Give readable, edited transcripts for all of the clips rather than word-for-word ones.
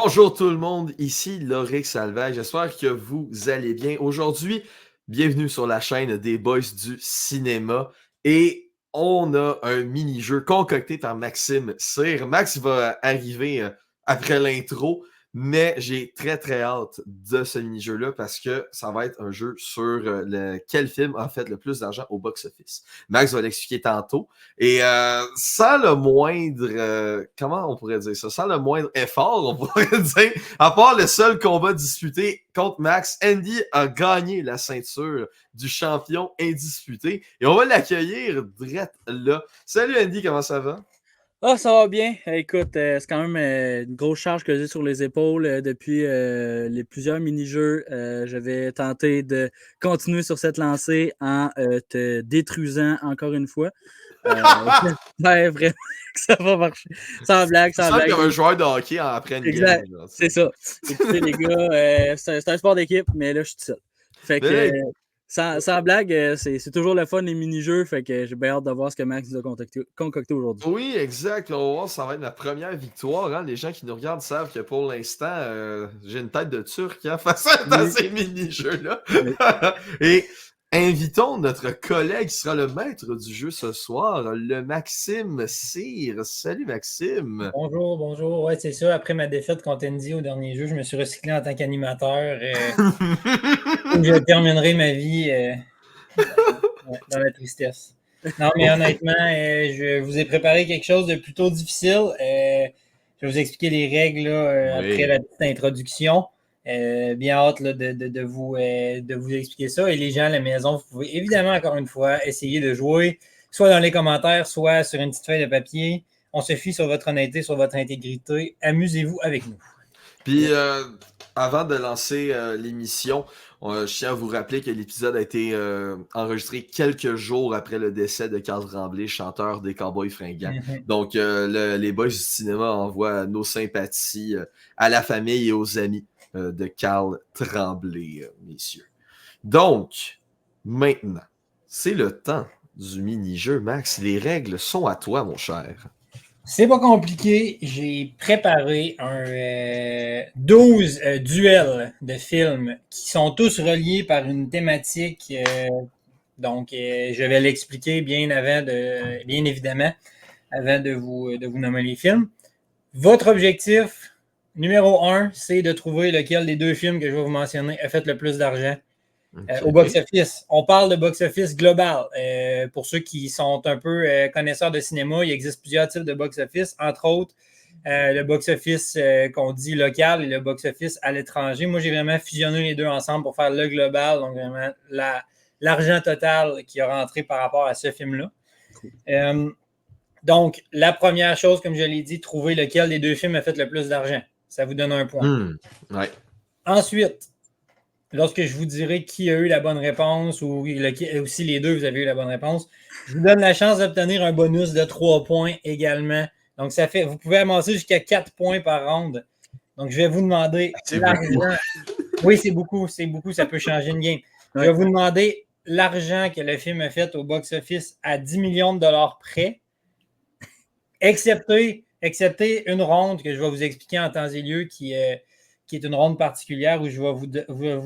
Bonjour tout le monde, ici Loric Salvage. J'espère que vous allez bien. Aujourd'hui, bienvenue sur la chaîne des Boys du cinéma. Et on a un mini-jeu concocté par Maxime Cyr. Max va arriver après l'intro, mais j'ai très très hâte de ce mini-jeu-là parce que ça va être un jeu sur quel film a fait le plus d'argent au box-office. Max va l'expliquer tantôt. Et sans le moindre, comment on pourrait dire ça? Sans le moindre effort, on pourrait dire, à part le seul combat disputé contre Max, Andy a gagné la ceinture du champion indisputé. Et on va l'accueillir direct là. Salut Andy, comment ça va? Ah, ça va bien. Écoute, c'est quand même une grosse charge que j'ai sur les épaules depuis les plusieurs mini-jeux. Je vais tenter de continuer sur cette lancée en te détruisant encore une fois. J'espère vraiment que ça va marcher. Sans blague, Ça sans sonne blague. comme un joueur de hockey après une game. Exact, Genre, c'est ça. Écoutez, les gars, c'est un sport d'équipe, mais là, je suis tout seul. Fait mais que, là, sans blague, c'est toujours le fun, les mini-jeux. Fait que j'ai bien hâte de voir ce que Max nous a concocté aujourd'hui. oui, exact. Là, on va voir, ça va être ma première victoire. Hein. Les gens qui nous regardent savent que pour l'instant, j'ai une tête de turc hein, face à Oui, ces mini-jeux-là. oui. Et invitons notre collègue qui sera le maître du jeu ce soir, le Maxime Cyr. Salut Maxime. Bonjour, bonjour. Ouais, c'est ça. Après ma défaite contre Andy au dernier jeu, je me suis recyclé en tant qu'animateur. Où je terminerai ma vie dans la tristesse. Non, mais honnêtement, je vous ai préparé quelque chose de plutôt difficile. Je vais vous expliquer les règles là, après Oui. la petite introduction. Bien hâte là, de vous expliquer ça. Et les gens à la maison, vous pouvez évidemment, encore une fois, essayer de jouer, soit dans les commentaires, soit sur une petite feuille de papier. On se fie sur votre honnêteté, sur votre intégrité. Amusez-vous avec nous. Puis, avant de lancer l'émission, je tiens à vous rappeler que l'épisode a été enregistré quelques jours après le décès de Carl Tremblay, chanteur des Cowboys Fringants. Mhm. Donc, les boys du cinéma envoient nos sympathies à la famille et aux amis de Carl Tremblay, messieurs. Donc, maintenant, c'est le temps du mini-jeu, Max. Les règles sont à toi, mon cher. C'est pas compliqué. J'ai préparé 12 duels de films qui sont tous reliés par une thématique. Donc, je vais l'expliquer bien évidemment, avant de vous nommer les films. Votre objectif numéro 1, c'est de trouver lequel des deux films que je vais vous mentionner a fait le plus d'argent au OK. box-office. On parle de box-office global. Pour ceux qui sont un peu connaisseurs de cinéma, il existe plusieurs types de box-office, entre autres le box-office qu'on dit local et le box-office à l'étranger. Moi, j'ai vraiment fusionné les deux ensemble pour faire le global, donc vraiment l'argent total qui a rentré par rapport à ce film-là. Cool. Donc, la première chose, comme je l'ai dit, trouver lequel des deux films a fait le plus d'argent. Ça vous donne un point. Ouais. Ensuite, lorsque je vous dirai qui a eu la bonne réponse ou si les deux, vous avez eu la bonne réponse, je vous donne la chance d'obtenir un bonus de 3 points également. Donc, ça fait, vous pouvez amasser jusqu'à 4 points par ronde. Donc, je vais vous demander C'est beaucoup. l'argent. Oui, c'est beaucoup, ça peut changer une game. Je vais Ouais. vous demander l'argent que le film a fait au box-office à 10 millions de dollars près, excepté une ronde que je vais vous expliquer en temps et lieu qui est une ronde particulière où je vais vous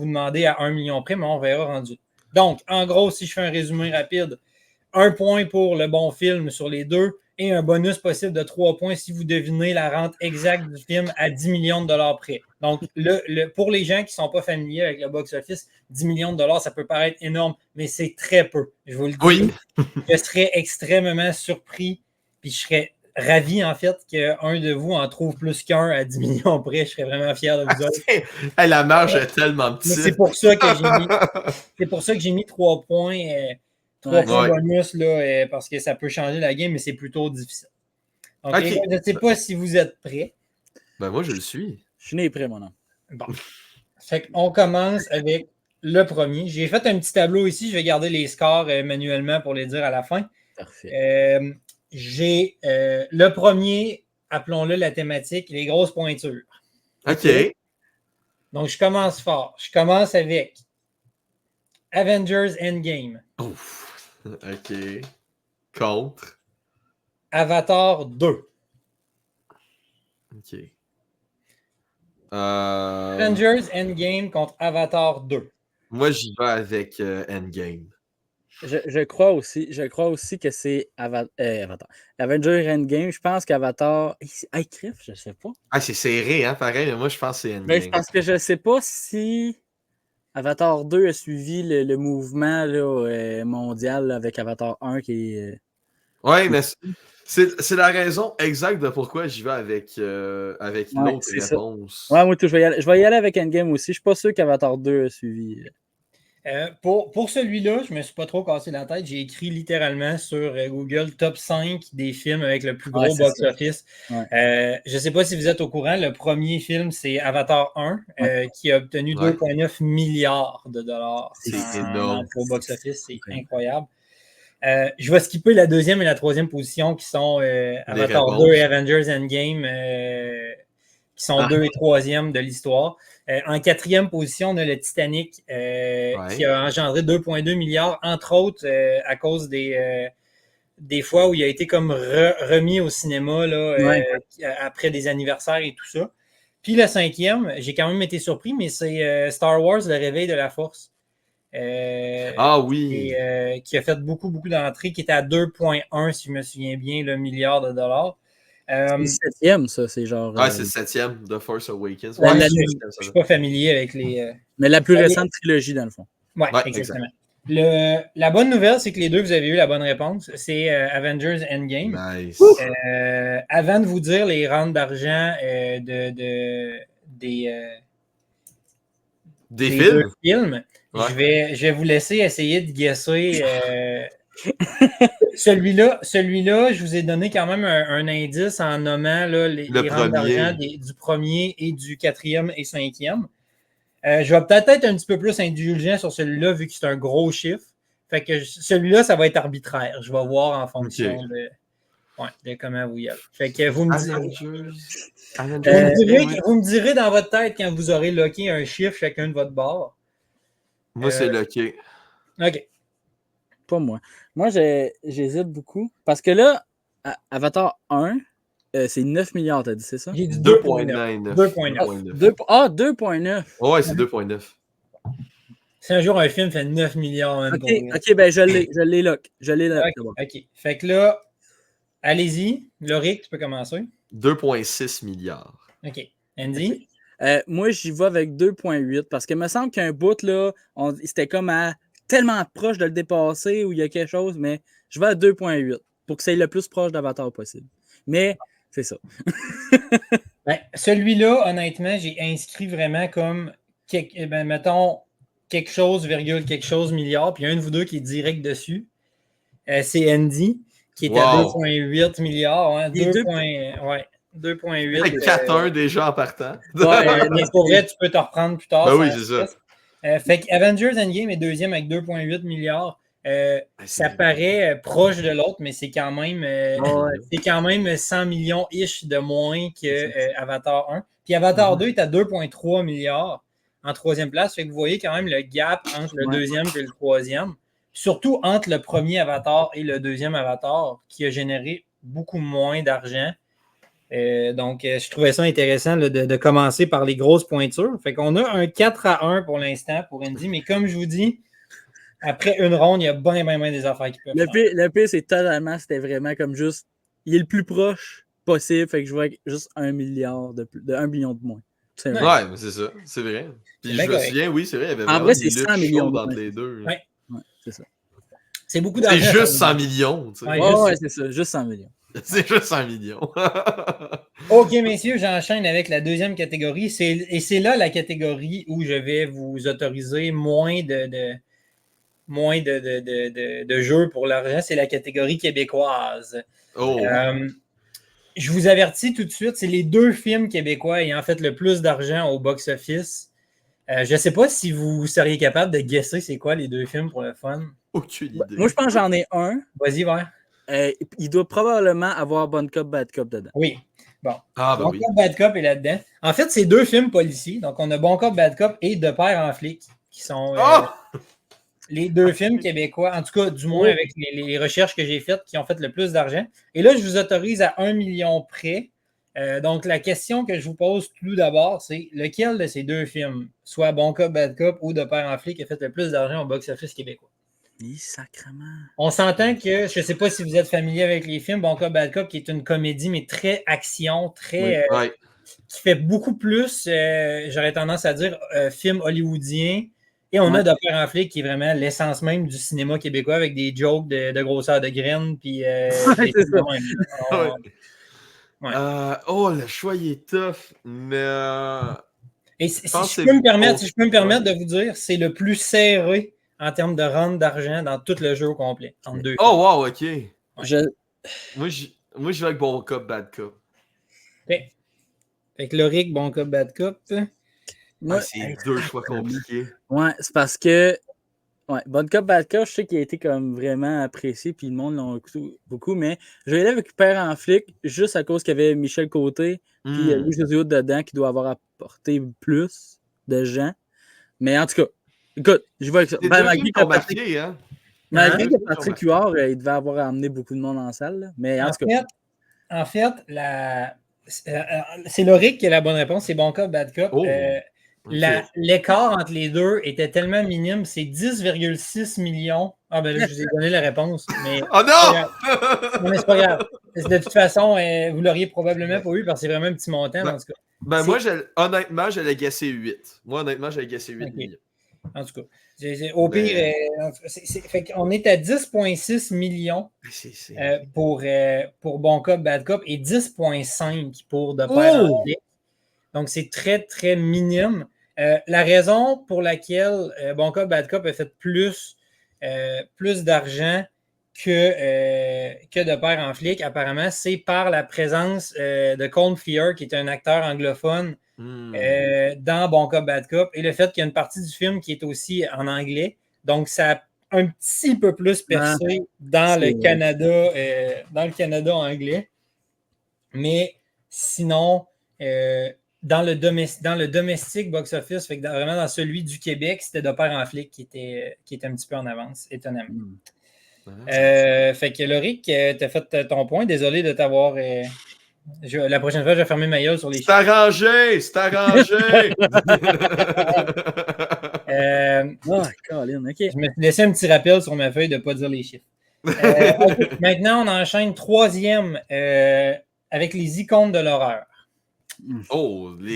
demander à 1 million près, mais on verra rendu. Donc, en gros, si je fais un résumé rapide, 1 point pour le bon film sur les deux et un bonus possible de 3 points si vous devinez la rente exacte du film à 10 millions de dollars près. Donc, pour les gens qui ne sont pas familiers avec le box-office, 10 millions de dollars, ça peut paraître énorme, mais c'est très peu. Je vous le Oui. dis, je serais extrêmement surpris, puis je serais ravi, en fait, qu'un de vous en trouve plus qu'un à 10 millions près. Je serais vraiment fier de vous autres. Hey, la marge est tellement Mais c'est petite. pour ça que j'ai mis 3 points, 3 Ouais, points Ouais. bonus, là, parce que ça peut changer la game, mais c'est plutôt difficile. Donc, les gars, OK. je ne sais pas si vous êtes prêts. Ben moi, je le suis. je suis né prêt, mon homme. Bon. Fait qu'on commence avec le premier. J'ai fait un petit tableau ici. Je vais garder les scores manuellement pour les dire à la fin. Parfait. J'ai le premier, appelons-le la thématique, les grosses pointures. OK. Donc, je commence fort. Je commence avec Avengers Endgame, Ouf. OK. Contre. Avatar 2, OK. Avengers Endgame contre Avatar 2. Moi, j'y vais avec Endgame. Je crois aussi que c'est Avatar. Avenger Endgame, je pense qu'Avatar. Hey, Criff, je sais pas. Ah, c'est serré, hein, pareil, mais moi, je pense que c'est Mais Endgame. c'est parce que je sais pas si Avatar 2 a suivi le mouvement là, mondial là, avec Avatar 1 qui est. Ouais, mais c'est la raison exacte de pourquoi j'y vais avec Ouais, l'autre c'est ça. réponse. Ouais, moi, tout, je vais y aller avec Endgame aussi. Je suis pas sûr qu'Avatar 2 a suivi. Pour celui-là, je me suis pas trop cassé la tête. J'ai écrit littéralement sur Google top 5 des films avec le plus gros box-office. Ouais. Je sais pas si vous êtes au courant, le premier film, c'est Avatar 1, qui a obtenu 2,9 milliards de dollars. C'est énorme. Au box-office, c'est incroyable. Je vais skipper la deuxième et la troisième position qui sont Avatar 2 et Avengers Endgame, qui sont 2 et 3e de l'histoire. En 4e position, on a le Titanic qui a engendré 2,2 milliards, entre autres à cause des fois où il a été comme remis au cinéma là, après des anniversaires et tout ça. Puis le 5e, j'ai quand même été surpris, mais c'est Star Wars, le réveil de la force. Oui. Qui a fait beaucoup d'entrées, qui était à 2,1, si je me souviens bien, le milliard de dollars. C'est le 7e, ça, c'est genre. C'est le 7e, The Force Awakens. Je suis pas familier avec les. Mais la plus récente trilogie, dans le fond. Oui, exactement. La bonne nouvelle, c'est que les deux, vous avez eu la bonne réponse. C'est Avengers Endgame. Nice. Avant de vous dire les rentes d'argent des films. deux films, je vais vous laisser essayer de guesser. Celui-là, je vous ai donné quand même un indice en nommant là, les rentes d'argent du premier et du 4e et 5e. Je vais peut-être être un petit peu plus indulgent sur celui-là vu que c'est un gros chiffre. Fait que celui-là, ça va être arbitraire. Je vais voir en fonction de comment vous y allez. Fait que vous me direz dans votre tête quand vous aurez locké un chiffre chacun de votre bord. Moi, c'est locké. OK. Pas moi. Moi, j'hésite beaucoup. Parce que là, Avatar 1, c'est 9 milliards, t'as dit, c'est ça? J'ai dit 2,9. 2,9. Ouais, c'est 2,9. Si un jour un film fait 9 milliards, même OK, ben je l'ai lock. Je l'ai lock. OK. Fait que là, allez-y. Loric, tu peux commencer. 2,6 milliards. OK. Andy? Moi, j'y vais avec 2,8 parce qu'il me semble qu'un bout, là, c'était comme tellement proche de le dépasser où il y a quelque chose, mais je vais à 2,8 pour que c'est le plus proche d'Avatar possible. Mais c'est ça. Celui-là, honnêtement, j'ai inscrit vraiment comme, mettons, quelque chose, virgule, quelque chose, milliard, puis il y a un de vous deux qui est direct dessus. C'est Andy, qui est à 2,8 milliards. Hein, 2,8. 4-1 déjà en partant. Mais pour vrai, tu peux te reprendre plus tard. Oui, c'est ça. Fait que Avengers Endgame est deuxième avec 2,8 milliards. Ça paraît proche de l'autre, mais c'est quand même, c'est quand même 100 millions-ish de moins que Avatar 1. Puis Avatar 2 est à 2,3 milliards en troisième place. Fait que vous voyez quand même le gap entre le deuxième et le troisième. Surtout entre le premier Avatar et le deuxième Avatar, qui a généré beaucoup moins d'argent. Donc, je trouvais ça intéressant là, de commencer par les grosses pointures. Fait qu'on a un 4-1 pour l'instant pour Andy, mais comme je vous dis, après une ronde, il y a bien des affaires qui peuvent faire. Le pire, c'était vraiment comme juste, il est le plus proche possible, fait que je vois juste 1 milliard de 1 million de moins. Ouais, mais c'est ça, c'est vrai. Puis je me souviens, oui, c'est vrai, il y avait en vrai, c'est 100 millions entre les deux. Ouais, c'est ça. C'est beaucoup d'argent. C'est juste 100 millions. Tu sais. Ouais, c'est ça, juste 100 millions. C'est juste 100 millions. OK, messieurs, j'enchaîne avec la deuxième catégorie. Et c'est là la catégorie où je vais vous autoriser moins de jeux pour l'argent. C'est la catégorie québécoise. Je vous avertis tout de suite, c'est les deux films québécois ayant fait le plus d'argent au box-office. Je ne sais pas si vous seriez capable de guesser c'est quoi les deux films pour le fun. Aucune idée. Moi, je pense que j'en ai un. Vas-y, Vert. Il doit probablement avoir Bon Cop, Bad Cop dedans. Oui. Bon. Bon Cop, Bad Cop est là-dedans. En fait, c'est deux films policiers. Donc, on a Bon Cop, Bad Cop et De Père en flic, qui sont les deux films québécois, en tout cas, du moins avec les recherches que j'ai faites, qui ont fait le plus d'argent. Et là, je vous autorise à 1 million près Donc, la question que je vous pose tout d'abord, c'est lequel de ces deux films, soit Bon Cop, Bad Cop ou De Père en flic, a fait le plus d'argent au box-office québécois? Sacrement. On s'entend que, je ne sais pas si vous êtes familier avec les films, Bon Cop, Bad Cop, qui est une comédie, mais très action, très Ouais. qui fait beaucoup plus, j'aurais tendance à dire, film hollywoodien. Et on a De Père en flic, qui est vraiment l'essence même du cinéma québécois, avec des jokes de grosseur de graines, puis des c'est films de même. Ouais. Ouais. Oh, le choix il est tough, mais Et je si pense je que peux me c'est permettre, si je peux me Bon permettre de vous dire, c'est le plus serré en termes de rente d'argent dans tout le jeu au complet, entre deux films. Oh, wow, ok. Je... Moi, je vais avec Bon Cop, Bad Cop. Fait que Loric, Bon Cop, Bad Cop. Moi, C'est deux choix compliqués. Ouais, c'est parce que ouais, Bon Cop, Bad Cop, je sais qu'il a été comme vraiment apprécié, puis le monde l'a écouté beaucoup, mais je vais aller avec Père en flic, juste à cause qu'il y avait Michel Côté, puis Louis José Hood dedans, qui doit avoir apporté plus de gens. Mais en tout cas, écoute, je vais avec ça. Les Ben, deux films qui ont marqué, hein? malgré Hein? que Patrick Huard, il devait avoir amené beaucoup de monde en salle, là. Mais en tout cas. En fait, c'est Loric qui a la bonne réponse, c'est Bon Cop, Bad Cop. Oh, ok. L'écart entre les deux était tellement minime, c'est 10,6 millions. Ah ben là, je vous ai donné la réponse. Mais Oh non! non, mais c'est pas grave. De toute façon, vous l'auriez probablement pas eu parce que c'est vraiment un petit montant, en tout cas. Ben moi, honnêtement, j'allais guesser 8. Moi, honnêtement, j'allais guesser 8 millions. En tout cas. Au pire, fait qu'on est à 10,6 millions pour Bon Cop, Bad Cop et 10,5 pour De Père en flic. Donc, c'est très, très minime. La raison pour laquelle Bon Cop, Bad Cop a fait plus d'argent que De Père en flic, apparemment, c'est par la présence de Colm Feore, qui est un acteur anglophone dans Bon Cop, Bad Cop, et le fait qu'il y a une partie du film qui est aussi en anglais. Donc, ça a un petit peu plus percé dans le Canada anglais. Mais sinon, dans le domestique box-office, fait que vraiment dans celui du Québec, c'était De Père en flic qui était un petit peu en avance, étonnamment. Fait que Loric, tu as fait ton point. Désolé de t'avoir... la prochaine fois, je vais fermer ma gueule sur les chiffres. C'est arrangé! C'est arrangé! Colin, OK. Je me suis laissé un petit rappel sur ma feuille de ne pas dire les chiffres. Okay. Maintenant, on enchaîne troisième avec les icônes de l'horreur. Oh, les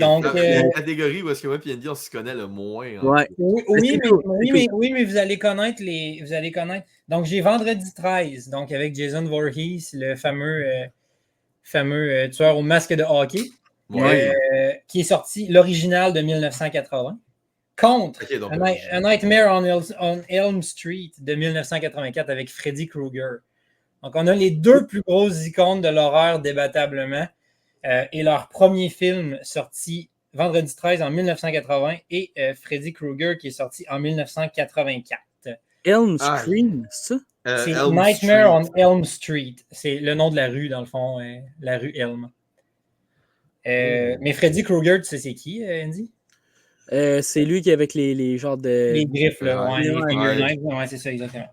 catégories où est-ce que moi et Andy, on se connaît le moins. Hein. Ouais. Oui, mais vous allez connaître les... Vous allez connaître... Donc, j'ai Vendredi 13, donc avec Jason Voorhees, le fameux tueur au masque de hockey, qui est sorti, l'original de 1980, contre A Nightmare on Elm Street de 1984 avec Freddy Krueger. Donc, on a les deux plus grosses icônes de l'horreur débattablement. Et leur premier film sorti Vendredi 13 en 1980 et Freddy Krueger qui est sorti en 1984. Elm Street, c'est ça? C'est Nightmare on Elm Street. C'est le nom de la rue, dans le fond, la rue Elm. Mais Freddy Krueger, tu sais c'est qui, Andy? C'est lui qui est avec les genres de... Les griffes, là. Les finger knives. Ouais, c'est ça, exactement.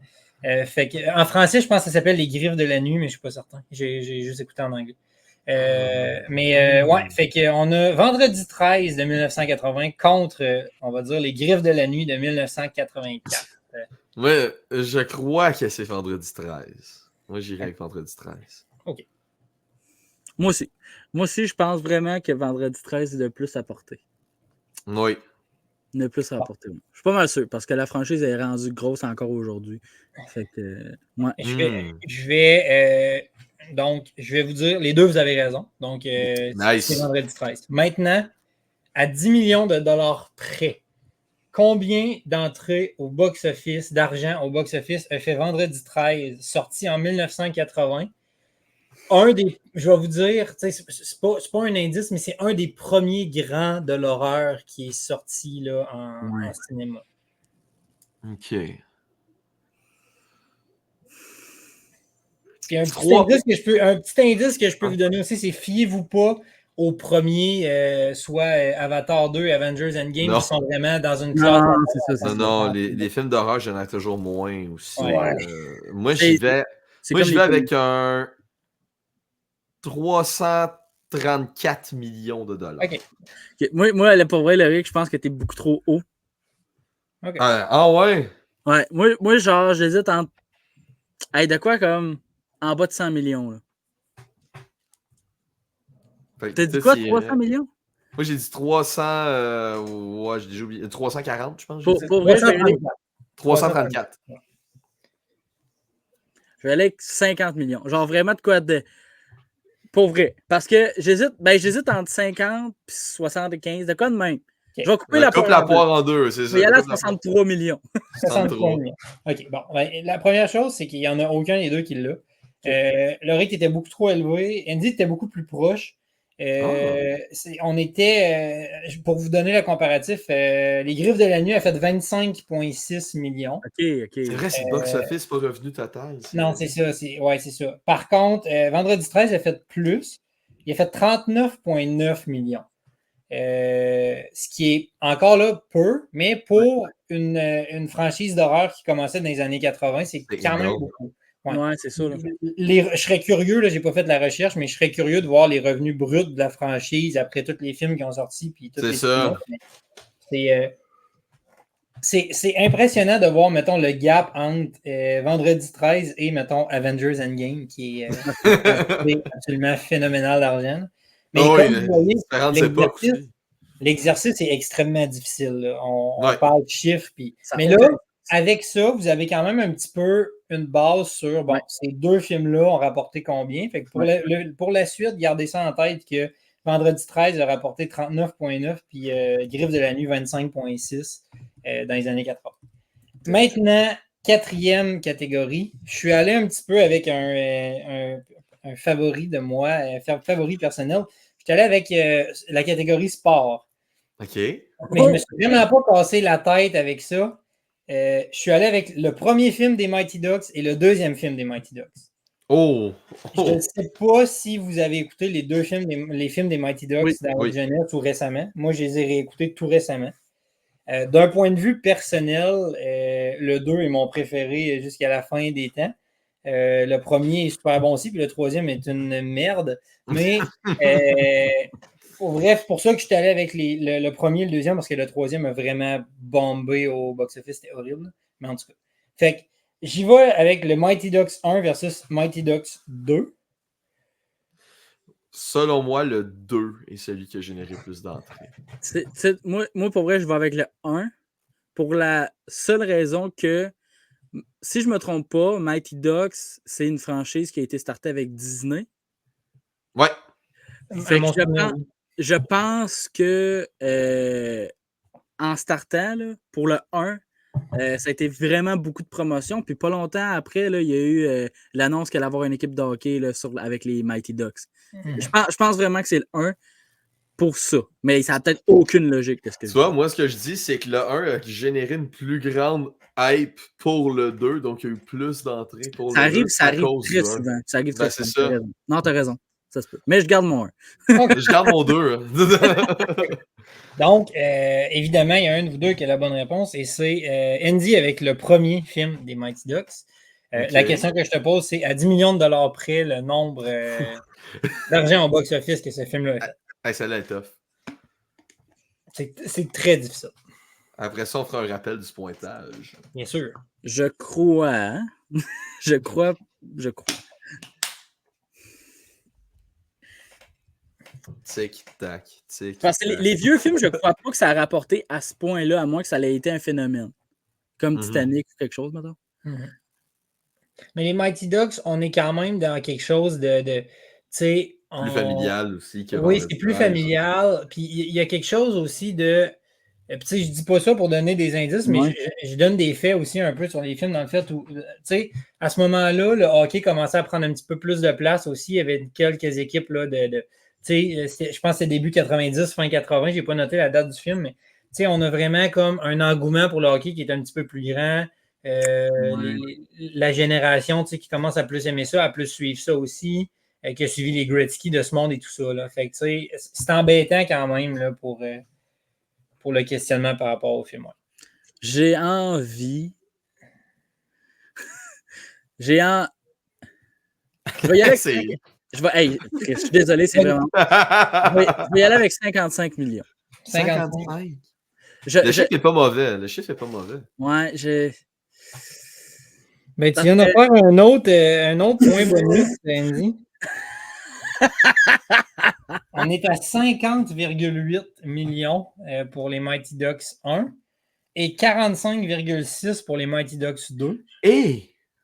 Fait que, en français, je pense que ça s'appelle Les Griffes de la nuit, mais je ne suis pas certain. J'ai juste écouté en anglais. Fait qu'on a Vendredi 13 de 1980 contre, on va dire, Les Griffes de la nuit de 1984. Moi, je crois que c'est Vendredi 13. Moi, j'irai avec Vendredi 13. OK. Moi aussi, je pense vraiment que Vendredi 13 est le plus apporté. Oui. Le plus rapporté. Je suis pas mal sûr, parce que la franchise est rendue grosse encore aujourd'hui. Fait que, ouais. Donc, je vais vous dire, les deux, vous avez raison. Donc, c'est Vendredi 13. Maintenant, à 10 millions de dollars près, combien d'entrées au box-office, d'argent au box-office a fait Vendredi 13, sorti en 1980? Je vais vous dire, c'est pas un indice, mais c'est un des premiers grands de l'horreur qui est sorti là, en cinéma. OK. Puis un petit indice que je peux vous donner aussi, c'est fiez-vous pas aux premiers, soit Avatar 2 Avengers Endgame, qui sont vraiment dans une classe. Non, les films d'horreur, j'en ai toujours moins aussi. Moi, j'y vais avec un 300 34 millions de dollars. OK. Ok, moi, là, pour vrai, Loïc, je pense que t'es beaucoup trop haut. OK. Ah ouais? Ouais, moi genre, j'hésite entre. Hey, de quoi comme en bas de 100 millions, là. Fait que T'as dit toi, quoi, tu 300 irais- millions? Moi, j'ai dit 300. Ouais, j'ai déjà oublié. 340, je pense. J'ai dit. Pour vrai, je vais aller 334. 334. avec 50 millions. Genre vraiment de quoi de. Pour vrai. Parce que j'hésite entre 50 et 75, de quoi de même. OK. Je vais couper la Coupe poire la en deux. poire en deux, c'est Je ça. vais y aller à Coupe la poire. 63 millions. 63 63. millions. OK, bon. Ben, la première chose, c'est qu'il n'y en a aucun des deux qui l'a. Le rate était beaucoup trop élevé. Andy était beaucoup plus proche. On était, pour vous donner le comparatif, Les Griffes de la Nuit a fait 25,6 millions. OK. C'est vrai, c'est le box-office, pas revenu total. Non, c'est ça. Ouais, c'est ça. Par contre, Vendredi 13 a fait plus. Il a fait 39,9 millions. Ce qui est encore là peu, mais pour une franchise d'horreur qui commençait dans les années 80, c'est C'est quand même énorme. beaucoup. Ouais. Ouais, c'est ça. Là. Je serais curieux, je n'ai pas fait de la recherche, mais je serais curieux de voir les revenus bruts de la franchise après tous les films qui ont sorti. Puis tous C'est les ça. C'est impressionnant de voir, mettons, le gap entre Vendredi 13 et, mettons, Avengers Endgame, qui est absolument phénoménal d'argent. Mais Oh, comme oui, vous voyez, différentes époques aussi. l'exercice est extrêmement difficile. Là. On Ouais. parle de chiffres. Mais là, avec ça, vous avez quand même un petit peu une base sur, bon, ces deux films-là ont rapporté combien. Fait que pour la suite, gardez ça en tête que Vendredi 13 a rapporté 39,9 puis Griffes de la Nuit 25,6 dans les années 80. Maintenant, quatrième catégorie. Je suis allé un petit peu avec un favori de moi, un favori personnel. Je suis allé avec la catégorie sport. OK. Mais je ne me suis vraiment pas cassé la tête avec ça. Je suis allé avec le premier film des Mighty Ducks et le deuxième film des Mighty Ducks. Oh! Je ne sais pas si vous avez écouté les films des Mighty Ducks dans votre jeunesse ou récemment. Moi, je les ai réécoutés tout récemment. D'un point de vue personnel, le 2 est mon préféré jusqu'à la fin des temps. Le premier est super bon aussi, puis le troisième est une merde. Mais bref, pour ça que je suis allé avec le premier et le deuxième, parce que le troisième a vraiment bombé au box-office, c'était horrible. Mais en tout cas. Fait que j'y vais avec le Mighty Ducks 1 versus Mighty Ducks 2. Selon moi, le 2 est celui qui a généré plus d'entrées. Moi, pour vrai, je vais avec le 1 pour la seule raison que, si je ne me trompe pas, Mighty Ducks, c'est une franchise qui a été startée avec Disney. Ouais. Fait que je pense que en startant, là, pour le 1, ça a été vraiment beaucoup de promotion. Puis pas longtemps après, là, il y a eu l'annonce qu'elle allait avoir une équipe de hockey là, avec les Mighty Ducks. Je pense vraiment que c'est le 1 pour ça. Mais ça n'a peut-être aucune logique de ce que je dis. Tu vois, moi, ce que je dis, c'est que le 1 a généré une plus grande hype pour le 2, donc il y a eu plus d'entrées pour le 2. Ça arrive très souvent. Ça arrive très c'est souvent. ça. Non, t'as raison. Ça se peut. Mais je garde mon 1. Je garde mon 2. Donc, évidemment, il y a un de vous deux qui a la bonne réponse et c'est Andy avec le premier film des Mighty Ducks. La question que je te pose, c'est à 10 millions de dollars près le nombre d'argent au box-office que ce film-là a fait. Hey, celle-là est tough. C'est très difficile. Après ça, on fera un rappel du pointage. Bien sûr. Je crois. Hein? je crois. Tic-tac, tic-tac. Parce que les vieux films, je ne crois pas que ça a rapporté à ce point-là, à moins que ça ait été un phénomène. Comme Titanic ou quelque chose, maintenant. Mais les Mighty Ducks, on est quand même dans quelque chose de tu sais... Plus familial aussi. Oui, c'est plus familial. Puis il y a quelque chose aussi de... Tu sais, je dis pas ça pour donner des indices, mais je donne des faits aussi un peu sur les films, dans le fait où, tu sais, à ce moment-là, le hockey commençait à prendre un petit peu plus de place aussi. Il y avait quelques équipes là, tu sais, je pense que c'est début 90, fin 80, j'ai pas noté la date du film, mais tu sais, on a vraiment comme un engouement pour le hockey qui est un petit peu plus grand. La génération, tu sais, qui commence à plus aimer ça, à plus suivre ça aussi, qui a suivi les Gretzky de ce monde et tout ça, là. Fait que, tu sais, c'est embêtant quand même, là, pour le questionnement par rapport au film. J'ai envie. Je vais y aller avec Je suis désolé, c'est vraiment. Je vais y aller avec 55 millions. 55. Le chiffre n'est pas mauvais. Le chiffre n'est pas mauvais. Ouais, Ben, tu viens de faire un autre point bonus, Andy. On est à 50,8 millions pour les Mighty Ducks 1 et 45,6 pour les Mighty Ducks 2.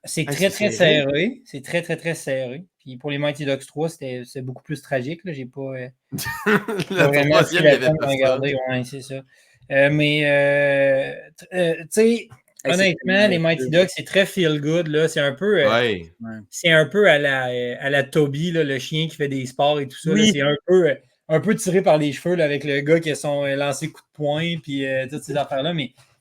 C'est très, très serré. C'est très, très, très serré. Puis pour les Mighty Ducks 3, c'est beaucoup plus tragique. Là. J'ai pas, vraiment pris la peine de regarder. Ouais, c'est ça. Tu sais, honnêtement, les Mighty Ducks, c'est très feel good. Là. C'est un peu, c'est un peu à la Toby, là, le chien qui fait des sports et tout ça. Oui. C'est un peu tiré par les cheveux là, avec le gars qui a son lancé coup de poing puis toutes ces affaires-là.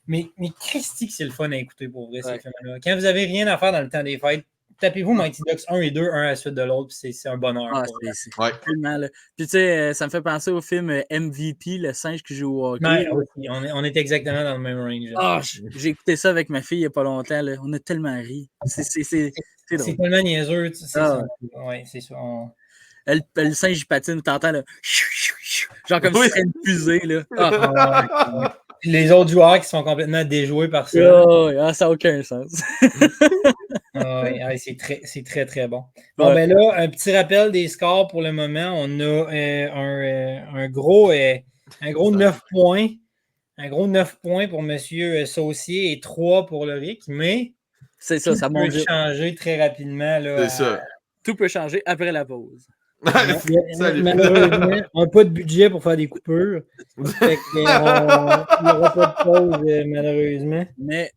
Mais Christy, c'est le fun à écouter pour vrai, ces films-là. Quand vous n'avez rien à faire dans le temps des fêtes, tapez-vous Mighty Ducks 1 et 2, un à la suite de l'autre, puis c'est un bonheur. C'est tellement, là. Puis tu sais, ça me fait penser au film MVP, le singe qui joue au hockey. Ouais, oui, on est exactement dans le même range. J'ai écouté ça avec ma fille il n'y a pas longtemps. Là. On a tellement ri. C'est tellement niaiseux. Oui, c'est ça. Le singe, il patine, t'entends, là. Genre comme si c'était une fusée, là. Les autres joueurs qui sont complètement déjoués par ça. Ça n'a aucun sens. C'est très, très bon. Bon, ben là, un petit rappel des scores pour le moment. On a un gros 9 points. Un gros 9 points pour M. Saucier et 3 pour le RIC, mais c'est ça, ça peut changer très rapidement. Là, c'est ça. Tout peut changer après la pause. Malheureusement, on n'a pas de budget pour faire des coupures. Fait il n'y aura pas de pause, malheureusement. Mais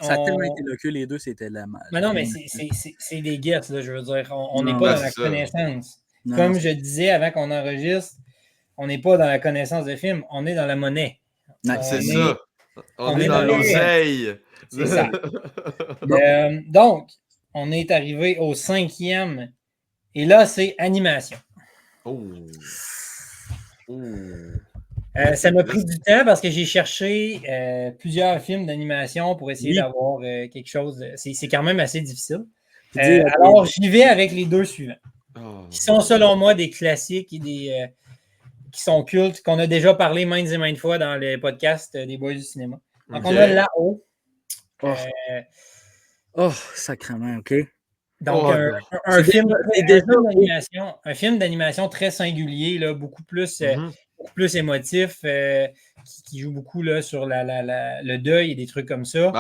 ça a tellement été le cul, les deux, c'était la mal. Mais non, mais c'est des guesses, là, je veux dire. On n'est pas dans la connaissance. Non, comme je disais avant qu'on enregistre, on n'est pas dans la connaissance de film, on est dans la monnaie. C'est ça. On est dans l'oseille. C'est ça. Donc, on est arrivé au 5e. Et là, c'est animation. Ça m'a pris du temps parce que j'ai cherché plusieurs films d'animation pour essayer d'avoir quelque chose. C'est quand même assez difficile. Alors, j'y vais avec les deux suivants. Qui sont, selon moi, des classiques et qui sont cultes, qu'on a déjà parlé maintes et maintes fois dans les podcasts des Boys du cinéma. Donc, on a Là-haut. Sacrément, OK. Donc, un film d'animation très singulier, là, beaucoup plus émotif, qui joue beaucoup là, sur le deuil et des trucs comme ça.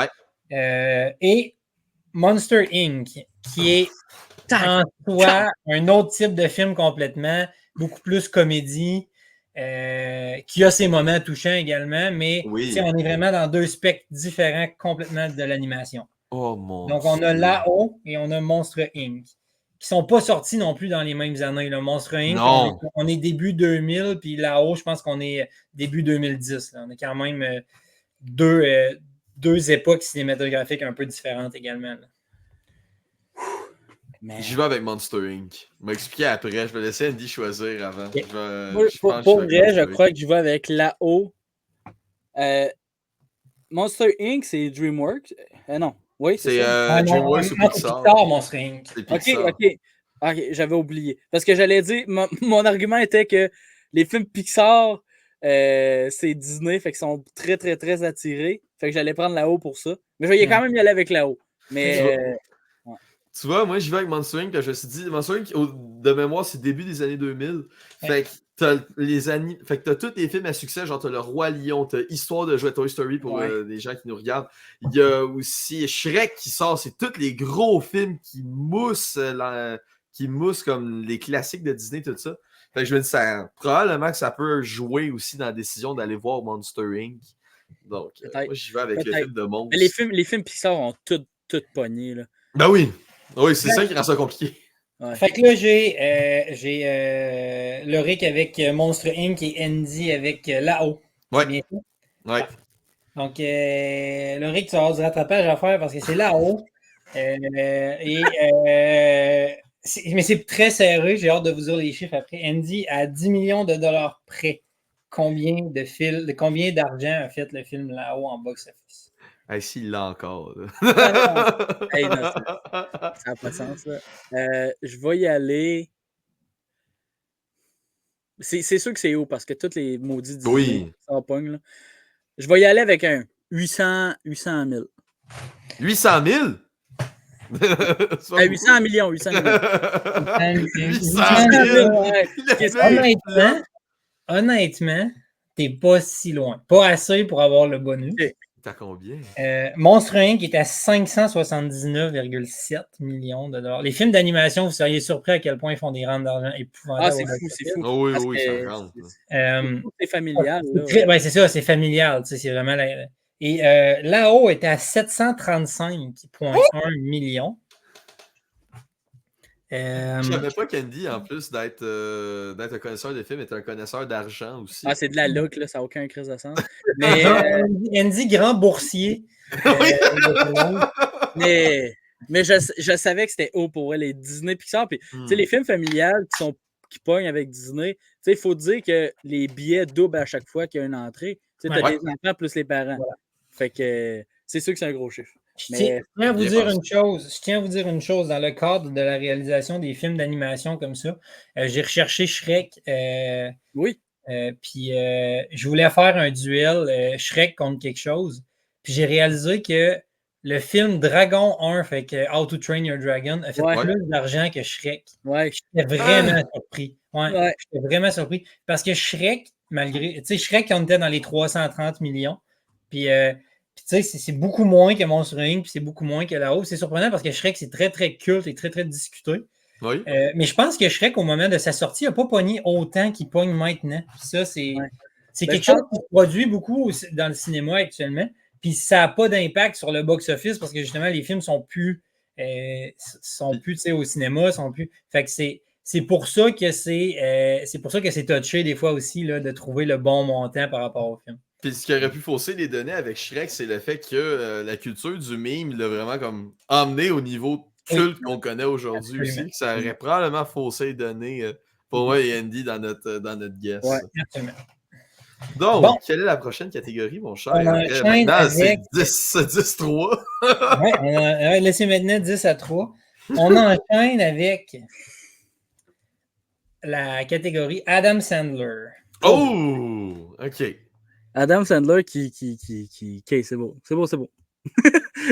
Et Monster Inc., qui est en soi un autre type de film complètement, beaucoup plus comédie, qui a ses moments touchants également, mais on est vraiment dans deux spectres différents complètement de l'animation. Donc, on a Là-haut et on a Monstre Inc. qui ne sont pas sortis non plus dans les mêmes années. Le Monstre Inc., on est début 2000, puis Là-haut, je pense qu'on est début 2010. Là. On est quand même deux époques cinématographiques un peu différentes également. J'y vais avec Monster Inc. Je vais expliquer après. Je vais laisser Andy choisir avant. Pour vrai, je crois que je vais avec Là-haut. Monster Inc., c'est DreamWorks. Non. Oui, c'est DreamWorks ou Pixar. Pixar, Monster Inc. OK, j'avais oublié. Parce que j'allais dire, mon argument était que les films Pixar, c'est Disney, fait qu'ils sont très, très, très attirés. Fait que j'allais prendre Là-haut pour ça. Mais je vais quand même y aller avec Là-haut. Mais... Tu vois, moi, j'y vais avec Monster Inc. Je me suis dit, Monster Inc., de mémoire, c'est début des années 2000. Fait que t'as tous les films à succès, genre t'as Le Roi Lion, t'as Histoire de jouer Toy Story pour les gens qui nous regardent. Il y a aussi Shrek qui sort, c'est tous les gros films qui moussent comme les classiques de Disney, tout ça. Fait que je me dis, probablement que ça peut jouer aussi dans la décision d'aller voir Monster Inc. Donc, moi, j'y vais avec les films de monstres. Mais les films Pixar ont tout pogné, là. Ben oui! Oui, c'est ça qui rend ça compliqué. Fait que là, j'ai le Rick avec Monstre Inc. et Andy avec Là-haut. Ouais. Donc, le Rick, tu vas avoir du rattrapage à faire parce que c'est Là-haut. Mais c'est très serré. J'ai hâte de vous dire les chiffres après. Andy, à 10 millions de dollars près, combien d'argent a fait le film Là-haut en box-office? Hey, s'il l'a encore. Hey, non, ça n'a pas de sens, là. Je vais y aller. C'est sûr que c'est haut parce que tous les maudits Disney, Oui. ça pogne, là. Je vais y aller avec un 800 000. 800 000? 800 millions, 800 millions. 800 000, 000? ouais. Honnêtement, t'es pas si loin. Pas assez pour avoir le bonus. Ok. T'as combien? Monstre Inc. est à 579,7 millions de dollars. Les films d'animation, vous seriez surpris à quel point ils font des rentes d'argent épouvantables. C'est fou, c'est fou. Oh oui, Parce oui, que ça rentre. c'est familial. Là. Ouais, c'est ça, c'est familial. C'est vraiment Et là-haut est à 735,1 millions. Je savais pas qu'Andy, en plus d'être un connaisseur de films, est un connaisseur d'argent aussi. Ah, c'est de la luck, là, ça n'a aucun crise de sens. Mais Andy, grand boursier. Mais je savais que c'était haut pour elle, les Disney Pixar. Puis, les films familiales qui pognent avec Disney, il faut dire que les billets doublent à chaque fois qu'il y a une entrée. Tu as des enfants plus les parents. Voilà. Fait que c'est sûr que c'est un gros chiffre. Je tiens à vous dire une chose. Dans le cadre de la réalisation des films d'animation comme ça, j'ai recherché Shrek. Oui. Puis je voulais faire un duel Shrek contre quelque chose. Puis j'ai réalisé que le film Dragon 1, fait que How to Train Your Dragon, a fait plus d'argent que Shrek. Ouais. J'étais vraiment surpris. J'étais vraiment surpris. Parce que Shrek, malgré. Tu sais, Shrek, on était dans les 330 millions. Puis tu sais, c'est beaucoup moins que Monster Inc. Puis c'est beaucoup moins que La Haut. C'est surprenant parce que Shrek, c'est très, très culte et très, très discuté. Oui. Mais je pense que Shrek, au moment de sa sortie, n'a pas pogné autant qu'il pogne maintenant. Puis ça, c'est quelque chose qui se produit beaucoup dans le cinéma actuellement. Puis ça n'a pas d'impact sur le box-office parce que justement, les films sont plus au cinéma, sont plus. Fait que c'est pour ça que c'est touché des fois aussi là, de trouver le bon montant par rapport au film. Puis ce qui aurait pu fausser les données avec Shrek, c'est le fait que la culture du meme l'a vraiment comme emmené au niveau culte qu'on connaît aujourd'hui aussi. Que ça aurait probablement faussé les données pour moi et Andy dans notre guess. Ouais, absolument. Donc, quelle est la prochaine catégorie, mon cher? Maintenant, c'est 10-3. Ouais, laissez maintenant 10-3. On enchaîne avec la catégorie Adam Sandler. Oh! OK. Adam Sandler qui OK, c'est beau. C'est beau.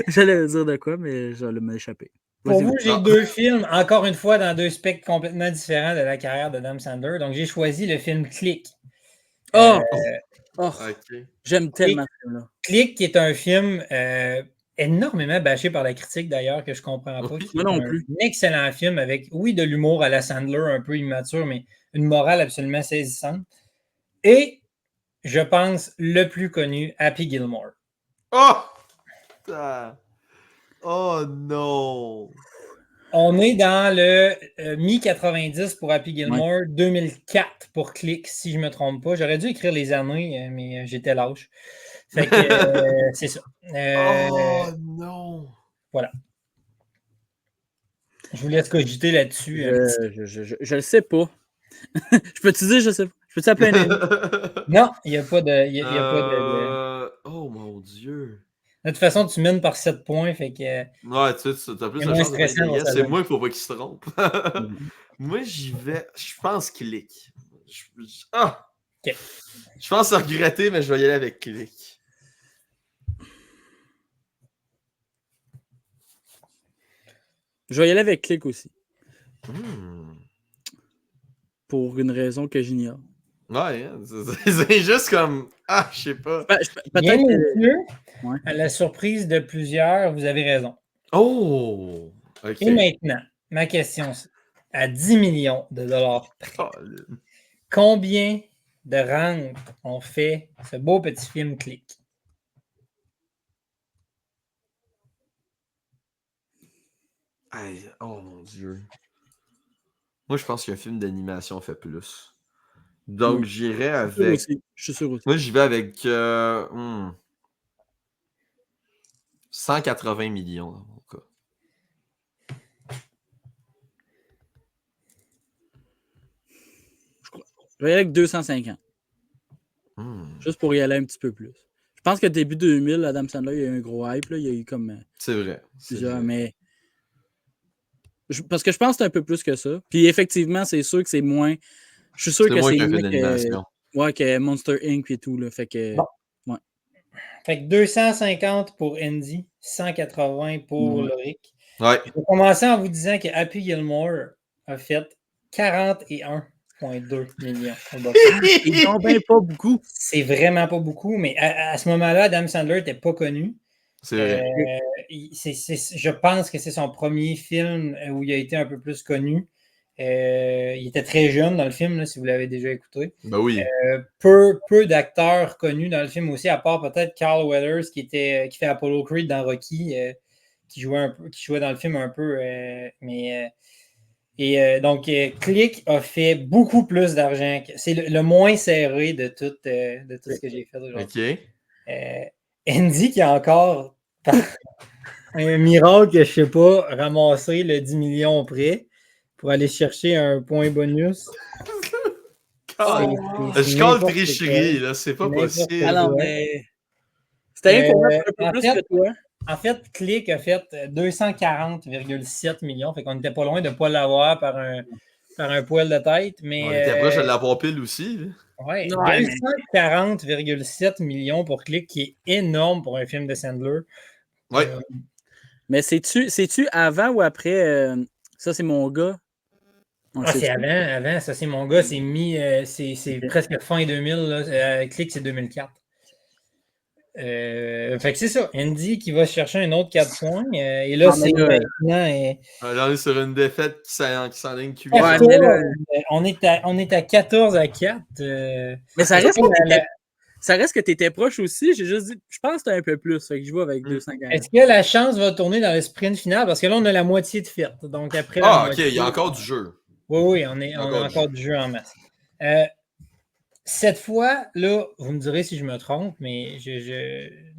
J'allais dire de quoi, mais j'allais m'échapper. Pour vous, j'ai deux films, encore une fois, dans deux spectres complètement différents de la carrière d'Adam Sandler. Donc, j'ai choisi le film Click. Okay. J'aime tellement ce film-là. Click, qui est un film énormément bâché par la critique, d'ailleurs, que je ne comprends pas. Moi non plus. Un excellent film avec, oui, de l'humour à la Sandler, un peu immature, mais une morale absolument saisissante. Et, je pense, le plus connu, Happy Gilmore. Oh non! On est dans le mi-90 pour Happy Gilmore, 2004 pour Click, si je ne me trompe pas. J'aurais dû écrire les années, mais j'étais lâche. Fait que c'est ça. Oh non! Voilà. Je vous laisse cogiter là-dessus. Je le sais pas. Je peux te dire, je sais pas. Je peux t'appeler un ami? Non, il n'y a pas de. Oh mon Dieu! De toute façon, tu mènes par 7 points, fait que. Ouais, tu as plus de chance de gagner. C'est moi, il ne faut pas qu'il se trompe. Moi, j'y vais. Je pense Click. OK. Je pense regretter, mais je vais y aller avec Click. Je vais y aller avec Click aussi. Pour une raison que j'ignore. Ouais, hein, c'est juste comme. Je sais pas. Bien que, à la surprise de plusieurs, vous avez raison. Oh! Okay. Et maintenant, ma question, c'est à 10 millions de dollars près, combien de rentes ont fait ce beau petit film Click? Oh mon Dieu. Moi, je pense qu'un film d'animation fait plus. Donc, j'irai avec. Je suis sûr aussi. Moi, j'y vais avec 180 millions dans mon cas. Je vais y aller avec 250. Juste pour y aller un petit peu plus. Je pense que début 2000, Adam Sandler, il y a eu un gros hype. Là. Il y a eu comme C'est vrai. plusieurs, mais... Parce que je pense que c'est un peu plus que ça. Puis effectivement, c'est sûr que c'est moins... Je suis sûr C'est que moins c'est qu'un moins film d'animation. que Monster Inc. et tout. Là. Fait que... Bon. Ouais. Fait que 250 pour Andy, 180 pour Loric. Ouais. Je vais commencer en vous disant que Happy Gilmore a fait 41,2 millions. Ils n'ont bien pas beaucoup. C'est vraiment pas beaucoup, mais à ce moment-là, Adam Sandler n'était pas connu. C'est vrai. Je pense que c'est son premier film où il a été un peu plus connu. Il était très jeune dans le film, là, si vous l'avez déjà écouté. Ben oui. Peu d'acteurs connus dans le film aussi, à part peut-être Carl Weathers qui fait Apollo Creed dans Rocky, qui jouait dans le film un peu. Donc, Click a fait beaucoup plus d'argent. C'est le moins serré de tout ce que j'ai fait aujourd'hui. OK. Andy qui a encore, par un miracle, je sais pas, ramassé le 10 millions près pour aller chercher un point bonus. Je colle tricherie, là, c'est pas possible. Alors, mais... C'était un peu plus que toi. En fait, Click a fait 240,7 millions. Fait qu'on n'était pas loin de ne pas l'avoir par un poil de tête. Mais, on était proche de l'avoir pile aussi. Ouais, 240,7 millions pour Click, qui est énorme pour un film de Sandler. Oui. Mais c'est-tu avant ou après Ça, c'est mon gars? C'est avant. Ça, c'est mon gars. C'est presque fin 2000. Là. Click, c'est 2004. Fait que c'est ça. Andy qui va chercher un autre 4 points. Et là, c'est maintenant. Là, on est sur une défaite qui s'enligne QI. On est à 14-4. Mais ça reste que tu étais proche aussi. J'ai juste dit, je pense que tu un peu plus. Fait que je vais avec 240. Est-ce que la chance va tourner dans le sprint final? Parce que là, on a la moitié de fait. Donc après OK, il y a encore du jeu. Oui, on a encore du jeu en masse. Cette fois, là, vous me direz si je me trompe, mais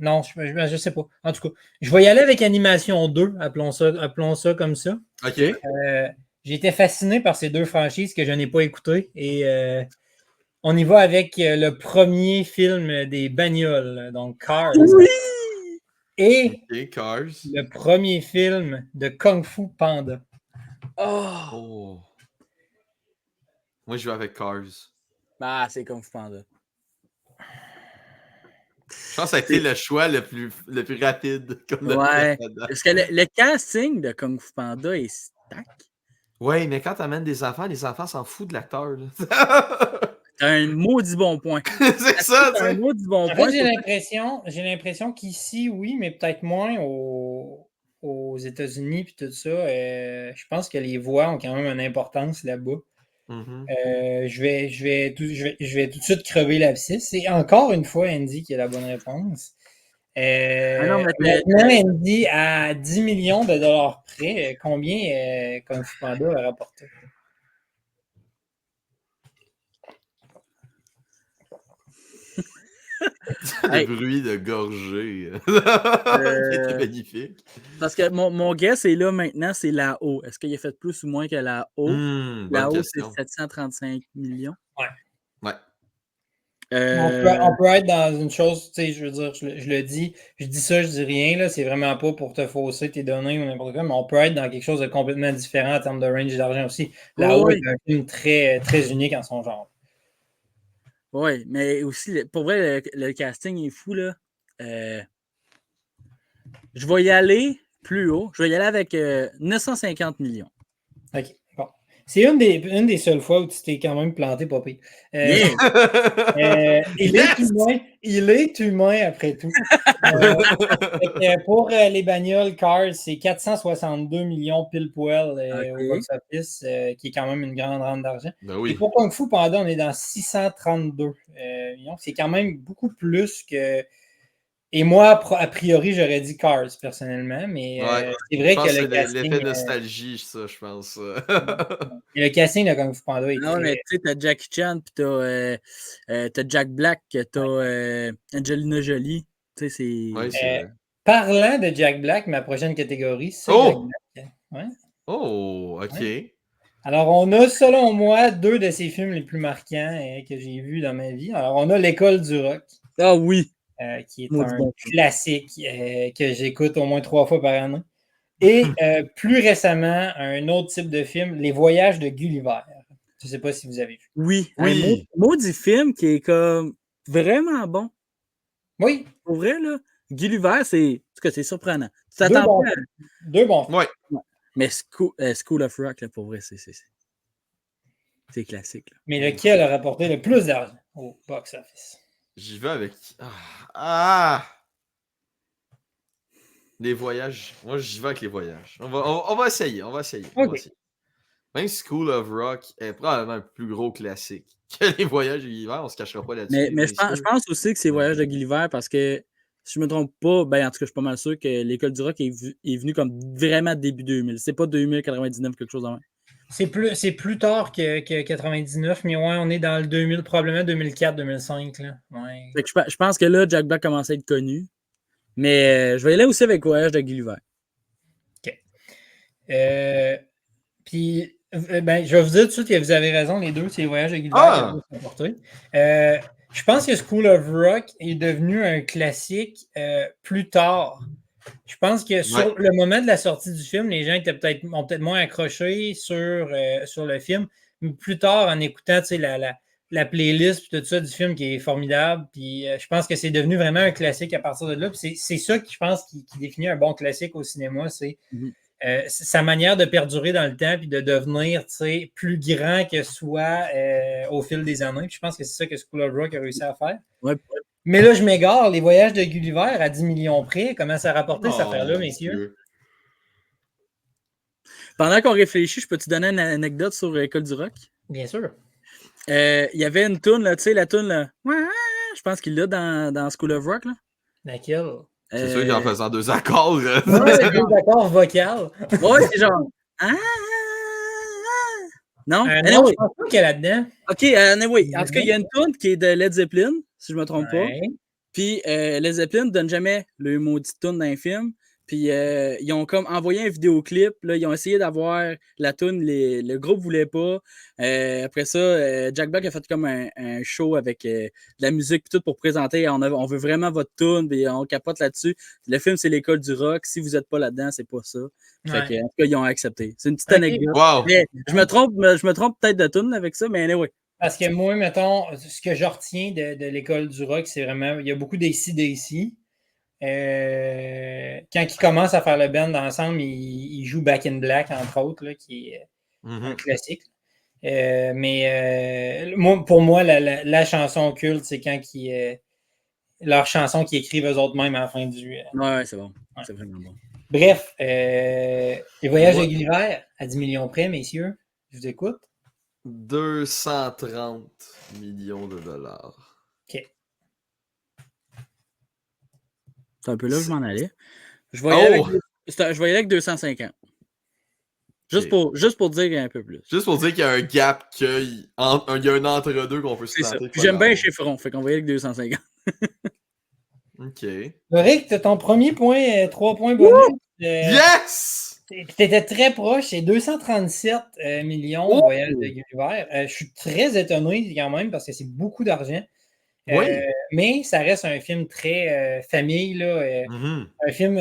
non, je sais pas. En tout cas, je vais y aller avec Animation 2, appelons ça comme ça. OK. J'ai été fasciné par ces deux franchises que je n'ai pas écoutées et on y va avec le premier film des bagnoles, donc Cars. Oui! Et Cars. le premier film de Kung Fu Panda. Oh. Moi, je vais avec Cars. Ah, c'est Kung Fu Panda. Je pense que ça a été le choix le plus rapide. Ouais. Parce que le casting de Kung Fu Panda est stack. Ouais, mais quand t'amènes des enfants, les enfants s'en foutent de l'acteur. T'as un maudit bon point. C'est ça, tu sais. Un maudit bon En point. fait, j'ai l'impression qu'ici, oui, mais peut-être moins aux États-Unis puis tout ça. Je pense que les voix ont quand même une importance là-bas. Je vais tout de suite crever l'abscisse. C'est encore une fois Andy qui a la bonne réponse. Maintenant, Andy, à 10 millions de dollars près, combien Kung Fu Panda a rapporté? Le bruit de gorgée. C'était magnifique. Parce que mon guess est là maintenant, c'est la haut. Est-ce qu'il a fait plus ou moins que la haut? La haut, c'est 735 millions. Ouais. On peut être dans une chose, tu sais, je veux dire, je le dis, je dis ça, je dis rien, là, c'est vraiment pas pour te fausser tes données ou n'importe quoi, mais on peut être dans quelque chose de complètement différent en termes de range d'argent aussi. La haut est un film très, très unique en son genre. Oui, mais aussi, pour vrai, le casting est fou, là. Je vais y aller plus haut. Je vais y aller avec 950 millions. OK, bon. C'est une des seules fois où tu t'es quand même planté, pas pire. Il est humain après tout. Pour les bagnoles Cars, c'est 462 millions pile poil au box-office, qui est quand même une grande rente d'argent. Ben oui. Et pour Kung Fu Panda, on est dans 632 millions. C'est quand même beaucoup plus que... Et moi, a priori, j'aurais dit Cars, personnellement, mais c'est vrai que le casting... l'effet nostalgie, ça, je pense. Et le casting de Kung Fu Panda est non, mais tu sais, t'as Jackie Chan, puis t'as Jack Black, t'as Angelina Jolie. Tu sais, c'est... Ouais, c'est vrai. Parlant de Jack Black, ma prochaine catégorie, c'est Jack Black. Ouais. Oh, OK. Ouais. Alors, on a, selon moi, deux de ses films les plus marquants que j'ai vus dans ma vie. Alors, on a L'École du rock. Ah oui! qui est Maudit un bon film. classique que j'écoute au moins 3 fois par année. Et plus récemment, un autre type de film, Les Voyages de Gulliver. Je ne sais pas si vous avez vu. Oui, un Oui. maudit film qui est comme vraiment bon. Oui, Pour vrai, là, Gulliver, c'est surprenant. Tu deux t'attends bons pas à... films. Deux bons films. Ouais. Ouais. Mais School of Rock, là, pour vrai, c'est classique. Là. Mais lequel a rapporté le plus d'argent au box-office? J'y vais avec. Ah! Les voyages. Moi, j'y vais avec les voyages. On va essayer. On va essayer. On va OK. essayer. Même School of Rock est probablement un plus gros classique que les voyages de l'hiver. On se cachera pas là-dessus, Mais les je messieurs. pense aussi que c'est Voyage de Gulliver parce que, si je me trompe pas, ben, en tout cas, je suis pas mal sûr que l'École du Rock est venue comme vraiment début 2000. C'est pas 2099, quelque chose en même. C'est plus tard que 99, mais ouais, on est dans le 2000, probablement 2004-2005. Là. Ouais. Fait que je pense que là, Jack Black commence à être connu. Mais je vais y aller aussi avec Voyage de Gulliver. OK. Puis, ben, je vais vous dire tout de suite que vous avez raison, les deux, c'est les voyages de Gulliver qui ont apporté. Je pense que School of Rock est devenu un classique plus tard. Je pense que sur le moment de la sortie du film, les gens ont peut-être moins accroché sur le film. Mais plus tard, en écoutant la playlist et tout ça du film qui est formidable, puis je pense que c'est devenu vraiment un classique à partir de là. Puis c'est ça que je pense qui définit un bon classique au cinéma, c'est sa manière de perdurer dans le temps puis de devenir plus grand que soi au fil des années. Puis je pense que c'est ça que School of Rock a réussi à faire. Ouais. Mais là, je m'égare. Les voyages de Gulliver à 10 millions près, comment ça a rapporté cette affaire-là, messieurs? Dieu. Pendant qu'on réfléchit, je peux te donner une anecdote sur École du Rock? Bien sûr. Il y avait une toune, tu sais, la toune, là. Je pense qu'il l'a dans School of Rock. Là. Laquelle? C'est sûr qu'en faisant 2 accords. Ouais, deux accords vocaux. Ouais, c'est genre. Non? Non, Anyway. je pense pas qu'il y a là-dedans. OK, anyway. En tout cas, il y a une toune qui est de Led Zeppelin, si je ne me trompe pas. Puis Led Zeppelin ne donne jamais le maudit toune d'un film. Puis ils ont comme envoyé un vidéoclip. Là, ils ont essayé d'avoir la toune. Le groupe ne voulait pas. Après ça, Jack Black a fait comme un show avec de la musique et tout pour présenter. On veut vraiment votre toune. Puis on capote là-dessus. Le film, c'est l'École du Rock. Si vous n'êtes pas là-dedans, c'est pas ça. Fait que, en tout cas, ils ont accepté. C'est une petite anecdote. Wow. Mais je me trompe peut-être de toune avec ça, mais anyway. Parce que moi, mettons, ce que je retiens de l'École du Rock, c'est vraiment, il y a beaucoup d'AC/DC. Quand ils commencent à faire le band ensemble, ils jouent Back in Black, entre autres, là, qui est un classique. Mais pour moi, la chanson culte, c'est quand leur chanson qu'ils écrivent eux autres mêmes à la fin du. Ouais, c'est bon. Ouais. C'est vraiment bon. Bref, les voyages de Gulliver à 10 millions près, messieurs. Je vous écoute. 230 millions de dollars. OK. C'est un peu là que je m'en allais. Je vais y aller avec 250. Juste pour dire qu'il y a un peu plus. Juste pour dire qu'il y a un gap, qu'il y a un entre-deux qu'on peut se planter. J'aime bien les chiffrons, fait qu'on va y aller avec 250. OK. Rick, t'as ton premier point, 3 points bonus. Yes! T'étais très proche, c'est 237 millions de voyages de Gulliver. Je suis très étonné quand même parce que c'est beaucoup d'argent. Oui. Mais ça reste un film très famille. Là, un film.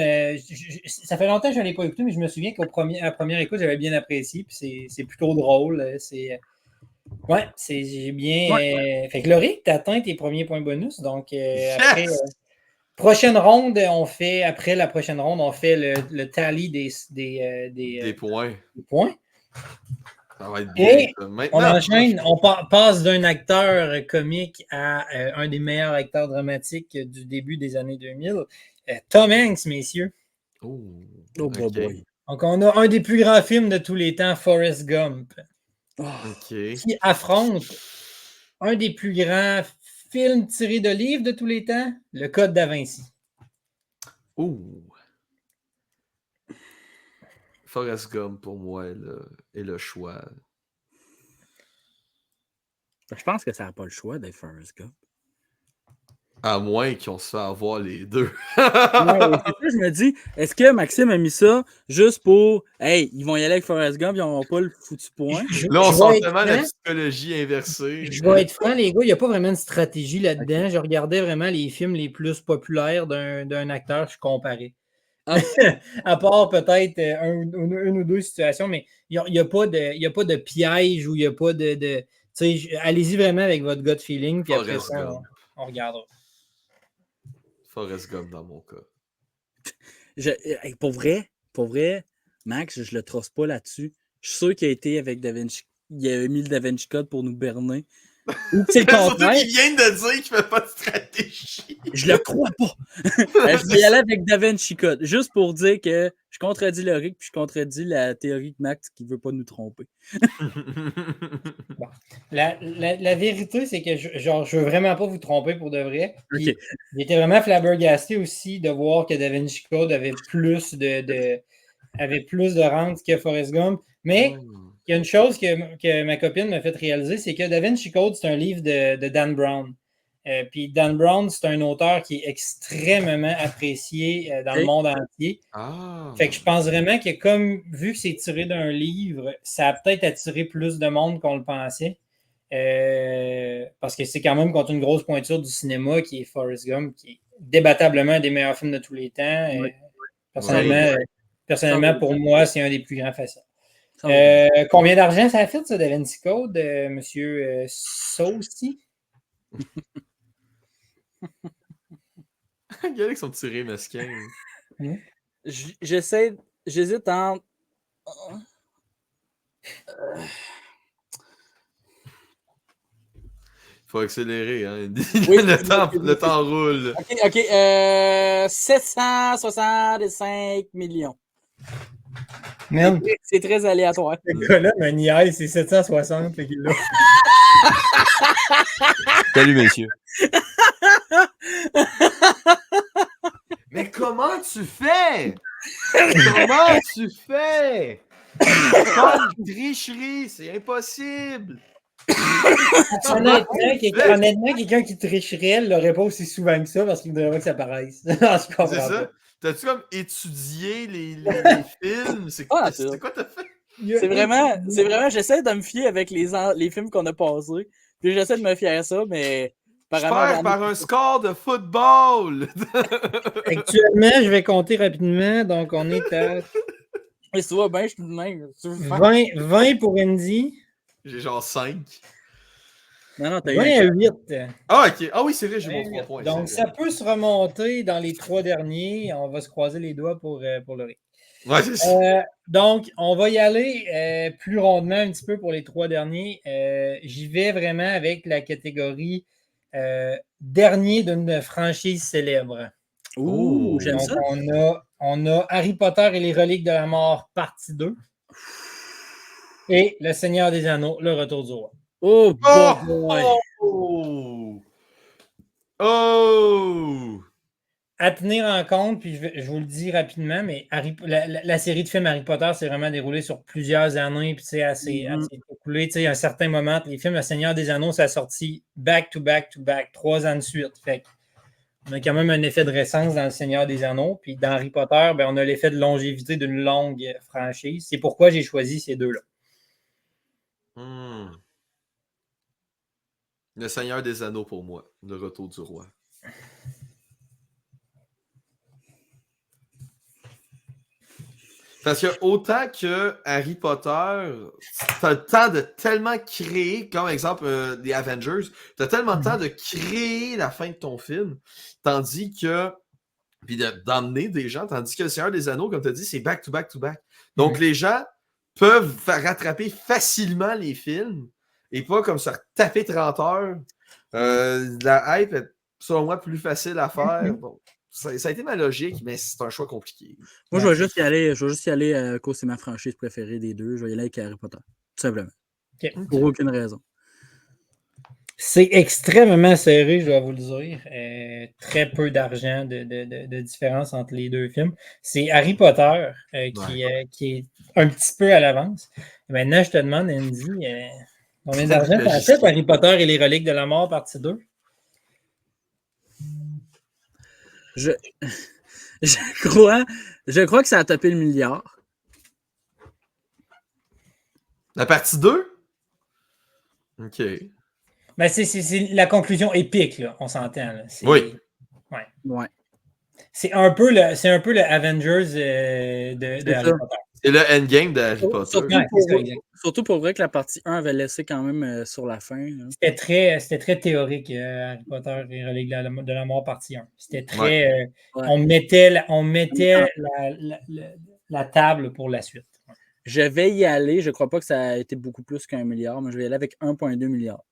Ça fait longtemps que je ne l'ai pas écouté, mais je me souviens qu'à la première écoute, j'avais bien apprécié. Puis c'est plutôt drôle. J'ai bien. Fait que Laurie, tu atteint tes premiers points bonus. Donc, après. Prochaine ronde, après la prochaine ronde, on fait le tally des points. Des points. Ça va être bien. Et on enchaîne, on passe d'un acteur comique à un des meilleurs acteurs dramatiques du début des années 2000. Tom Hanks, messieurs. Oh, boy. Donc, on a un des plus grands films de tous les temps, Forrest Gump, qui affronte un des plus grands film tiré de livres de tous les temps, Le Code da Vinci. Forrest Gump, pour moi, est le choix. Je pense que ça n'a pas le choix d'être Forrest Gump. À moins qu'on se fait avoir les deux. Ouais, c'est ça, je me dis, est-ce que Maxime a mis ça juste pour hey, ils vont y aller avec Forrest Gump, ils n'auront pas le foutu point? Là, on Je sent vais être tellement la franc. psychologie inversée. Je vais être franc, les gars, il n'y a pas vraiment de stratégie là-dedans. Je regardais vraiment les films les plus populaires d'un acteur, je comparais. Ah. À part peut-être une ou deux situations, mais il n'y a pas de piège ou il n'y a pas de allez-y vraiment avec votre gut feeling, puis après Forrest ça, Gump. on regardera. Forrest Gump dans mon cas. Hey, pour vrai, Max, je le trosse pas là-dessus. Je suis sûr qu'il a été avec DaVinci. Il a mis le DaVinci Code pour nous berner. Ou que c'est le Surtout contraire. qu'il vient de dire qu'il fait pas de stratégie. Je le crois pas. Je vais y aller avec DaVinci Code. Juste pour dire que je contredis le Rick puis je contredis la théorie de Max qui veut pas nous tromper. Bon. La vérité, c'est que je veux vraiment pas vous tromper pour de vrai. Puis, Ok. j'étais vraiment flabbergasté aussi de voir que DaVinci Code avait plus de rente que Forrest Gump. Mais il y a une chose que ma copine m'a fait réaliser, c'est que DaVinci Code, c'est un livre de Dan Brown. Puis Dan Brown, c'est un auteur qui est extrêmement apprécié dans le monde entier. Fait que je pense vraiment que comme, vu que c'est tiré d'un livre, ça a peut-être attiré plus de monde qu'on le pensait. Parce que c'est quand même contre une grosse pointure du cinéma qui est Forrest Gump, qui est débattablement un des meilleurs films de tous les temps. Personnellement, pour moi, c'est un des plus grands faciles. Combien d'argent ça a fait, ça, DaVinci Code, monsieur Saucy? Il y a avec son petit rire mesquin. J'hésite entre. Faut accélérer, hein. Oui, le temps roule. OK. 765 millions. Merde. C'est très aléatoire. Ce gars-là, Maniaï, c'est 760 le kilo. Salut, messieurs. Mais comment tu fais? Comment tu fais? C'est pas une tricherie, c'est impossible. Honnêtement, quelqu'un qui tricherait ne l'aurait pas aussi souvent que ça parce qu'il voudrait pas que ça paraisse. C'est ça? T'as-tu comme étudié les films? C'est quoi t'as fait? C'est vraiment, j'essaie de me fier avec les films qu'on a passés. Puis j'essaie de me fier à ça, mais apparemment. Je perds par un score de football! Actuellement, je vais compter rapidement. Donc, on est à. Mais tu vois, ben, je suis de même. 20 pour Andy. J'ai genre 5. Non, t'as 20 à 8. Ah, ok. Ah oui, c'est vrai, j'ai mon 3 points. Donc, ça peut se remonter dans les 3 derniers. On va se croiser les doigts pour le Rick. Ouais, c'est ça. Donc, on va y aller plus rondement un petit peu pour les 3 derniers. J'y vais vraiment avec la catégorie dernier d'une franchise célèbre. Ouh, j'aime ça. On a Harry Potter et les reliques de la mort, partie 2. Et Le Seigneur des Anneaux, le retour du roi. Oh, boy. Oh! À tenir en compte, puis je vous le dis rapidement, mais la série de films Harry Potter s'est vraiment déroulée sur plusieurs années, puis c'est assez écoulé. À un certain moment, les films Le Seigneur des Anneaux, ça a sorti back-to-back, 3 ans de suite. Fait on a quand même un effet de récence dans Le Seigneur des Anneaux, puis dans Harry Potter, ben, on a l'effet de longévité d'une longue franchise. C'est pourquoi j'ai choisi ces deux-là. Le Seigneur des Anneaux pour moi, le retour du roi. Parce que autant que Harry Potter, t'as le temps de tellement créer, comme exemple des Avengers, t'as tellement le temps de créer la fin de ton film, tandis que, puis d'emmener des gens, tandis que le Seigneur des Anneaux, comme tu as dit, c'est back-to-back-to-back. Donc les gens peuvent faire rattraper facilement les films et pas comme ça taper 30 heures. La hype est, selon moi, plus facile à faire. Bon, ça a été ma logique, mais c'est un choix compliqué. Moi, je vais juste y aller à cause c'est ma franchise préférée des deux. Je vais y aller avec Harry Potter. Tout simplement. Pour aucune raison. C'est extrêmement serré, je dois vous le dire. Très peu d'argent de différence entre les deux films. C'est Harry Potter qui est un petit peu à l'avance. Maintenant, je te demande, Andy, combien d'argent tu achètes Harry Potter et les reliques de la mort, partie 2? Je, je crois que ça a tapé le milliard. La partie 2? OK. Ben, c'est la conclusion épique, là, on s'entend. Là. Oui. Ouais. C'est un peu le Avengers de Harry Potter. C'est le endgame de Harry Potter. Surtout pour vrai que la partie 1 avait laissé quand même sur la fin. Hein. C'était très théorique, Harry Potter et Reliques de la mort partie 1. C'était très... On mettait la table pour la suite. Je vais y aller. Je ne crois pas que ça a été beaucoup plus qu'un milliard, mais je vais y aller avec 1,2 milliard.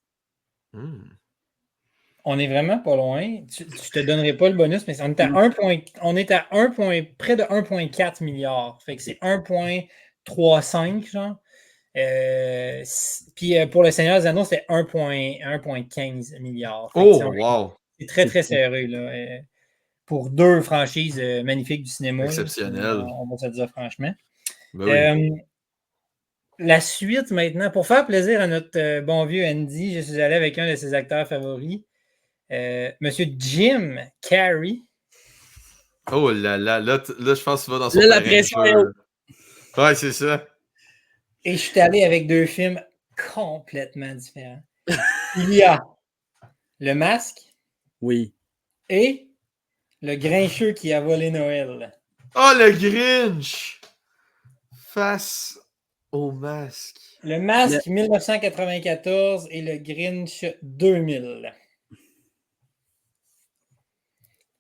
On est vraiment pas loin. Je te donnerai pas le bonus, mais on est à près de 1,4 milliard. Fait que c'est 1,35, genre. Puis pour le Seigneur des Anneaux, c'est 1,15 milliard. Wow! C'est très, très serré. Là. Pour deux franchises magnifiques du cinéma. Exceptionnel. Là, on va se dire franchement. Ben oui. La suite maintenant, pour faire plaisir à notre bon vieux Andy, je suis allé avec un de ses acteurs favoris, Monsieur Jim Carrey. Oh là, je pense que tu vas dans son la pression. Ouais, c'est ça. Et je suis allé avec deux films complètement différents. Il y a Le Masque. Oui. Et Le Grincheux qui a volé Noël. Oh, le Grinch! Face au Masque. Le Masque 1994 et Le Grinch 2000.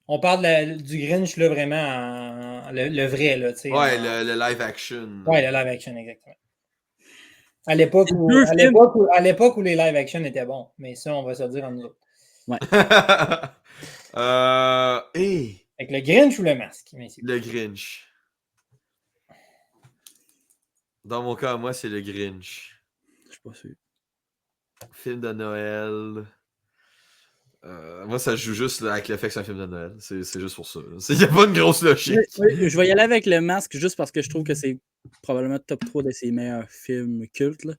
On parle du Grinch, là, vraiment, le vrai, là, tu sais. Ouais, le live action. Ouais, le live action, exactement. À l'époque où les live action étaient bons. Mais ça, on va se le dire en nous autres. Ouais. Avec le Grinch ou le Masque? Le Grinch. Dans mon cas, moi, c'est le Grinch. Je suis pas sûr. Film de Noël. Moi, ça joue juste avec le fait que c'est un film de Noël. C'est juste pour ça. Il n'y a pas une grosse logique. Je vais y aller avec Le Masque juste parce que je trouve que c'est probablement top 3 de ses meilleurs films cultes. Là.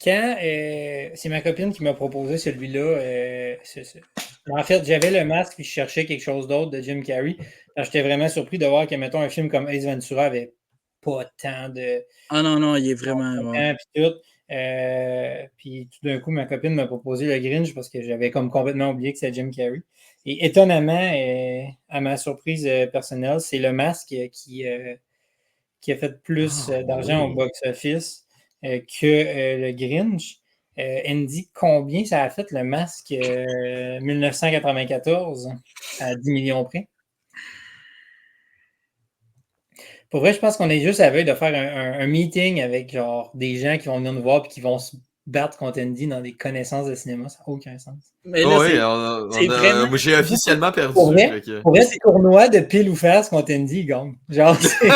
Quand c'est ma copine qui m'a proposé celui-là, en fait, j'avais Le Masque et je cherchais quelque chose d'autre de Jim Carrey. J'étais vraiment surpris de voir que, mettons, un film comme Ace Ventura avait pas tant de... Ah non, il est vraiment... Puis tout d'un coup, ma copine m'a proposé le Grinch parce que j'avais comme complètement oublié que c'était Jim Carrey. Et étonnamment, à ma surprise personnelle, c'est Le Masque qui a fait plus d'argent au box-office que le Grinch. Andy, combien ça a fait Le Masque 1994 à 10 millions près? Pour vrai, je pense qu'on est juste à veille de faire un meeting avec genre des gens qui vont venir nous voir et qui vont se battre contre Andy dans des connaissances de cinéma. Ça n'a aucun sens. Mais là, moi, j'ai officiellement perdu. Pour vrai, c'est tournoi de pile ou face contre Andy, il gagne. Genre, c'est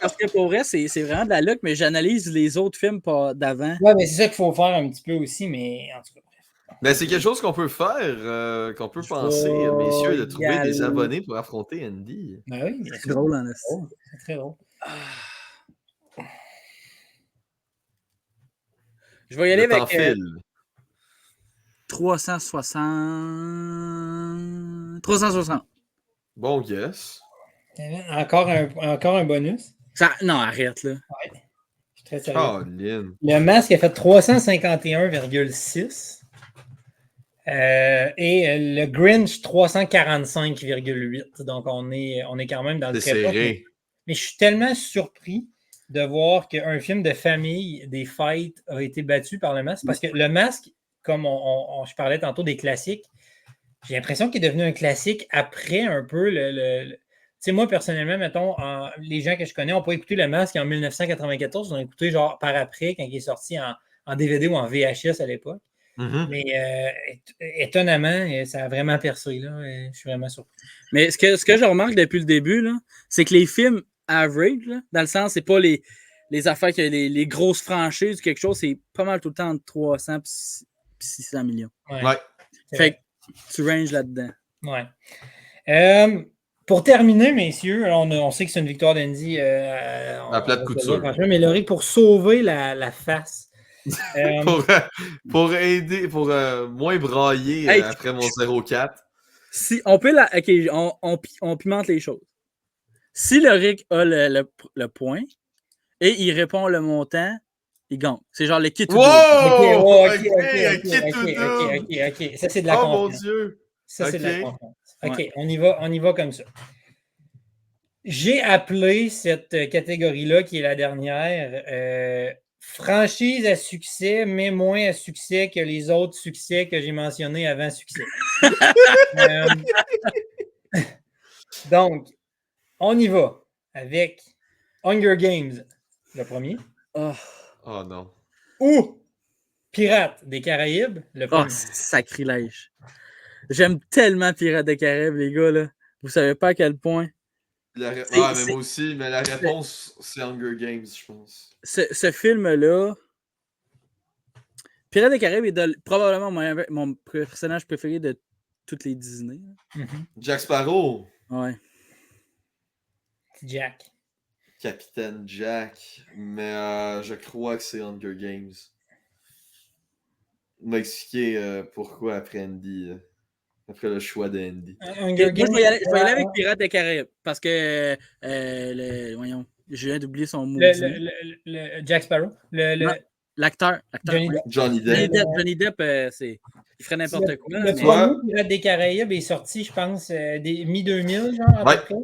parce que pour vrai, c'est vraiment de la luck, mais j'analyse les autres films d'avant. Ouais, mais c'est ça qu'il faut faire un petit peu aussi, mais en tout cas. Ben, c'est quelque chose qu'on peut faire, qu'on peut penser, messieurs, de trouver des abonnés pour affronter Andy. Ben oui, c'est drôle, en effet. C'est très drôle. Je vais y aller avec 360. 360. Bon guess. Encore un bonus? Non, arrête, là. Ouais. Je suis très sérieux. Le Masque a fait 351,6. Et le Grinch 345,8. Donc, on est quand même dans le très serré. Mais je suis tellement surpris de voir qu'un film de famille, des fêtes, a été battu par Le Masque. Parce que Le Masque, comme je parlais tantôt des classiques, j'ai l'impression qu'il est devenu un classique après un peu tu sais, moi, personnellement, mettons, les gens que je connais n'ont pas écouté Le Masque en 1994. Ils l'ont écouté genre par après, quand il est sorti en DVD ou en VHS à l'époque. Mm-hmm. Mais étonnamment, ça a vraiment percé. Là, je suis vraiment surpris. Mais ce que je remarque depuis le début, c'est que les films average, là, dans le sens, c'est pas les affaires, que les grosses franchises ou quelque chose, c'est pas mal tout le temps entre 300 et 600 millions. Ouais. Fait que tu ranges là-dedans. Ouais. Pour terminer, messieurs, on sait que c'est une victoire d'Andy à plate couture. Mais Laurie, pour sauver la face Pour aider, pour moins brailler Hey, après mon 0-4. Si on peut OK, on pimente les choses. Si le Rick a le point et il répond le montant, il gagne. C'est genre le kit ou Wow! Ok, Un kit ou double! ok. Ça, c'est de la Oh mon confiance. Dieu! Ça, c'est de la Ok. confiance. Ok, Ouais. on y va comme ça. J'ai appelé cette catégorie-là, qui est la dernière, franchise à succès, mais moins à succès que les autres succès que j'ai mentionnés avant succès. Euh, donc, on y va avec Hunger Games, le premier, Oh, Oh non. ou Pirates des Caraïbes, le premier. sacrilège. J'aime tellement Pirates des Caraïbes, les gars, là. Vous savez pas à quel point. Mais moi aussi, mais la réponse, c'est Hunger Games, je pense. Ce film-là, Pirates des Caraïbes est probablement mon personnage préféré de toutes les Disney. Jack Sparrow. Ouais. Jack. Capitaine Jack. Mais je crois que c'est Hunger Games. M'expliquer pourquoi après Andy. Après le choix d'Andy. Hunger Moi, Games. je vais y aller avec Pirates des Caraïbes parce que voyons, je viens d'oublier son mot. Le Jack Sparrow. L'acteur. Johnny Depp. Johnny Depp. Johnny Depp, il ferait n'importe quoi. Le premier Pirates des Caraïbes est sorti, je pense, mi-2000, genre, à peu près.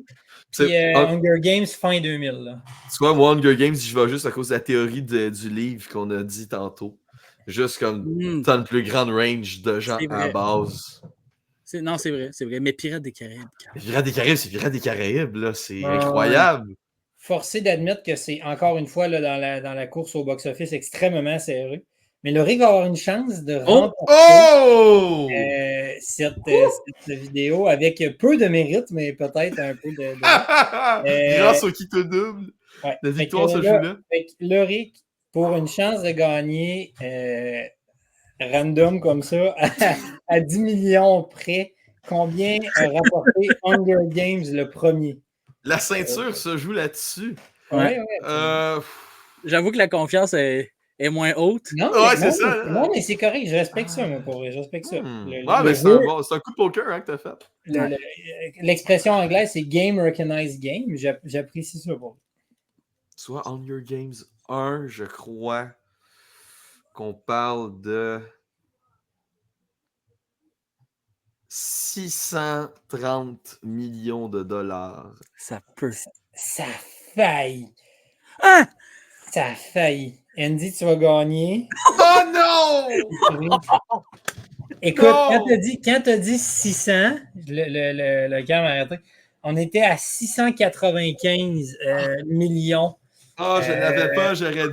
Puis Hunger Games, fin 2000. Là. Tu vois, moi, Hunger Games, je vais juste à cause de la théorie du livre qu'on a dit tantôt. Juste comme t'as une plus grande range de gens à base. Non, c'est vrai. Mais Pirates des Caraïbes. Pirates des Caraïbes, c'est Pirates des Caraïbes, là. C'est incroyable. Forcé d'admettre que c'est encore une fois là, dans la course au box-office extrêmement serré. Mais le Rick va avoir une chance de remporter cette vidéo avec peu de mérite, mais peut-être un peu de. Grâce au kit double. Ouais. La victoire se joue là. Le Rick, pour une chance de gagner random comme ça, à 10 millions près, combien a rapporté Hunger Games le premier? La ceinture se joue là-dessus. Ouais. J'avoue que la confiance est moins haute. Non, mais c'est correct. Je respecte ça, moi, pour vrai. Je respecte ça. C'est un coup de poker hein, que tu as fait. L'expression anglaise, c'est Game Recognize Game. J'apprécie ça pour vous. Soit Hunger Games 1, je crois qu'on parle de 630 millions de dollars. Ça peut. Ça faillit. Hein? Ça a failli. Andy, tu vas gagner. Oh non! Écoute, quand tu as dit 600, le cam a arrêté, on était à 695 millions. Je n'avais pas, j'aurais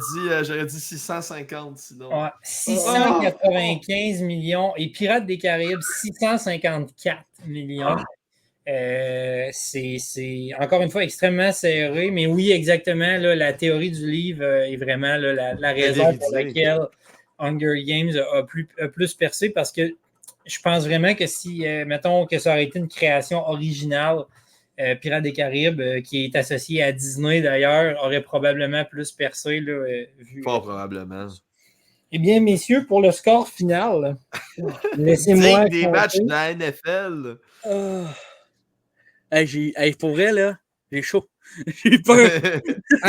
dit 650 sinon. 695 millions et Pirates des Caraïbes, 654 millions. C'est encore une fois extrêmement serré, mais oui, exactement, là, la théorie du livre est vraiment là, la raison pour laquelle Hunger Games a plus percé, parce que je pense vraiment que si, mettons que ça aurait été une création originale, Pirates des Caraïbes, qui est associé à Disney d'ailleurs, aurait probablement plus percé. Là, Fort probablement. Eh bien, messieurs, pour le score final, laissez-moi des matchs de la NFL. Pour vrai, là, j'ai chaud. J'ai peur.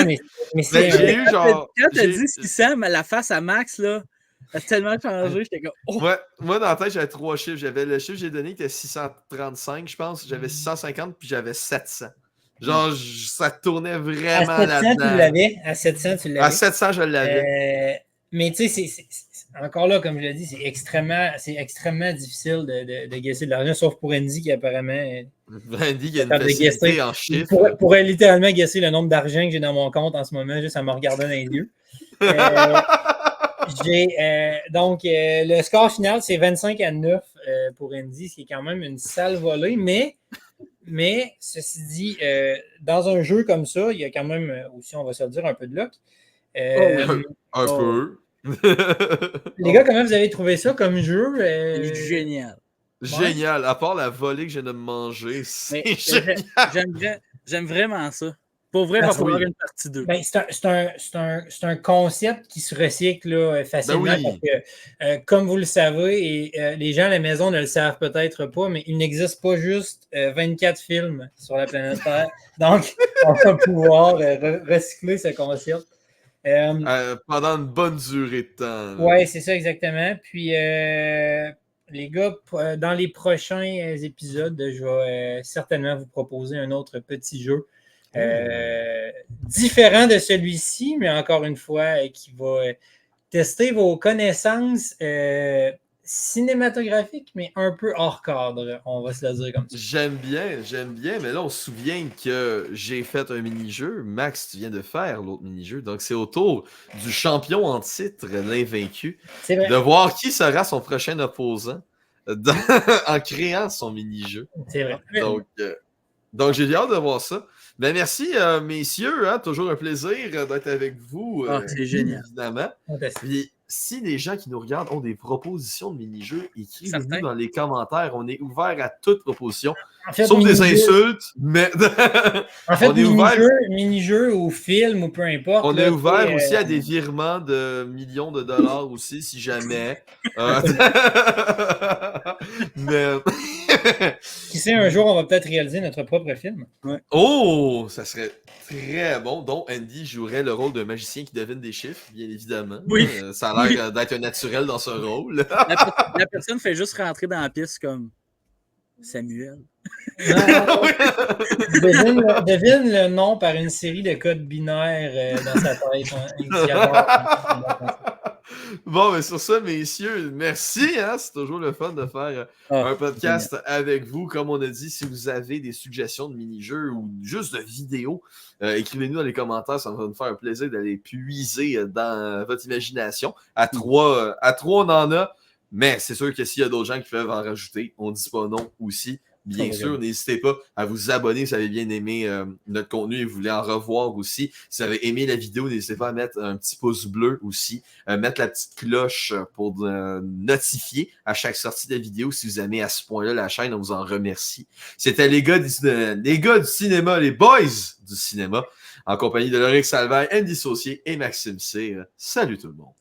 mais c'est j'ai eu genre. Quand t'as dit 600, mais la face à Max, là, a tellement changé. J'étais comme. Oh. Moi, dans la tête, j'avais 3 chiffres. J'avais le chiffre que j'ai donné qui était 635, je pense. J'avais 650, puis j'avais 700. Genre, ça tournait vraiment là-dedans. À 700, tu l'avais. À 700, je l'avais. Mais tu sais, encore là, comme je l'ai dit, c'est extrêmement difficile de guesser de l'argent, sauf pour Andy qui apparemment. Andy qui a une facilité en chiffres. Pourrait littéralement guesser le nombre d'argent que j'ai dans mon compte en ce moment, juste en me regardant dans les yeux. Donc, le score final, c'est 25-9 pour Andy, ce qui est quand même une sale volée, mais ceci dit, dans un jeu comme ça, il y a quand même aussi, on va se le dire, un peu de luck. Un peu. Les gars, comment vous avez trouvé ça comme jeu? Il est génial. Génial. À part la volée que je viens de me manger, c'est génial. J'aime vraiment ça. Pour vrai, il va Ah, falloir oui. une partie 2. Ben, c'est un concept qui se recycle là, facilement Ben oui. parce que, comme vous le savez, et les gens à la maison ne le savent peut-être pas, mais il n'existe pas juste 24 films sur la planète Terre. Donc, on va pouvoir recycler ce concept. Pendant une bonne durée de temps. Oui, c'est ça exactement. Puis, les gars, dans les prochains épisodes, je vais certainement vous proposer un autre petit jeu différent de celui-ci, mais encore une fois, qui va tester vos connaissances cinématographiques, mais un peu hors cadre, on va se le dire comme ça. J'aime bien, mais là, on se souvient que j'ai fait un mini-jeu. Max, tu viens de faire l'autre mini-jeu. Donc, c'est au tour du champion en titre, l'invaincu, C'est vrai. de voir qui sera son prochain opposant en créant son mini-jeu. C'est vrai. Donc, j'ai hâte de voir ça. Ben, merci, messieurs. Hein, toujours un plaisir d'être avec vous. C'est génial. Évidemment. Puis, si les gens qui nous regardent ont des propositions de mini-jeux, écrivez-nous dans les commentaires. On est ouvert à toute proposition. En fait, sauf des insultes, mais en fait, on est ouvert. Mini-jeu ou film ou peu importe. On là, est ouvert aussi à des virements de millions de dollars aussi, si jamais. Mais qui sait, un jour, on va peut-être réaliser notre propre film. Ouais. oh, ça serait très bon. Donc, Andy jouerait le rôle d'un magicien qui devine des chiffres, bien évidemment. Oui. Ça a l'air d'être un naturel dans ce rôle. La personne fait juste rentrer dans la pièce comme Samuel. Devine le nom par une série de codes binaires dans sa tête. Bon, mais sur ça, messieurs, merci. Hein? C'est toujours le fun de faire un podcast avec vous. Comme on a dit, si vous avez des suggestions de mini-jeux ou juste de vidéos, écrivez-nous dans les commentaires. Ça va nous faire un plaisir d'aller puiser dans votre imagination. À trois, on en a. Mais c'est sûr que s'il y a d'autres gens qui peuvent en rajouter, on ne dit pas non aussi. Bien sûr, n'hésitez pas à vous abonner si vous avez bien aimé notre contenu et vous voulez en revoir aussi. Si vous avez aimé la vidéo, n'hésitez pas à mettre un petit pouce bleu aussi, mettre la petite cloche pour notifier à chaque sortie de la vidéo. Si vous aimez à ce point-là la chaîne, on vous en remercie. C'était les gars du cinéma, les boys du cinéma, en compagnie de Loïc Salvaire, Andy Saucier et Maxime Cyr. Salut tout le monde!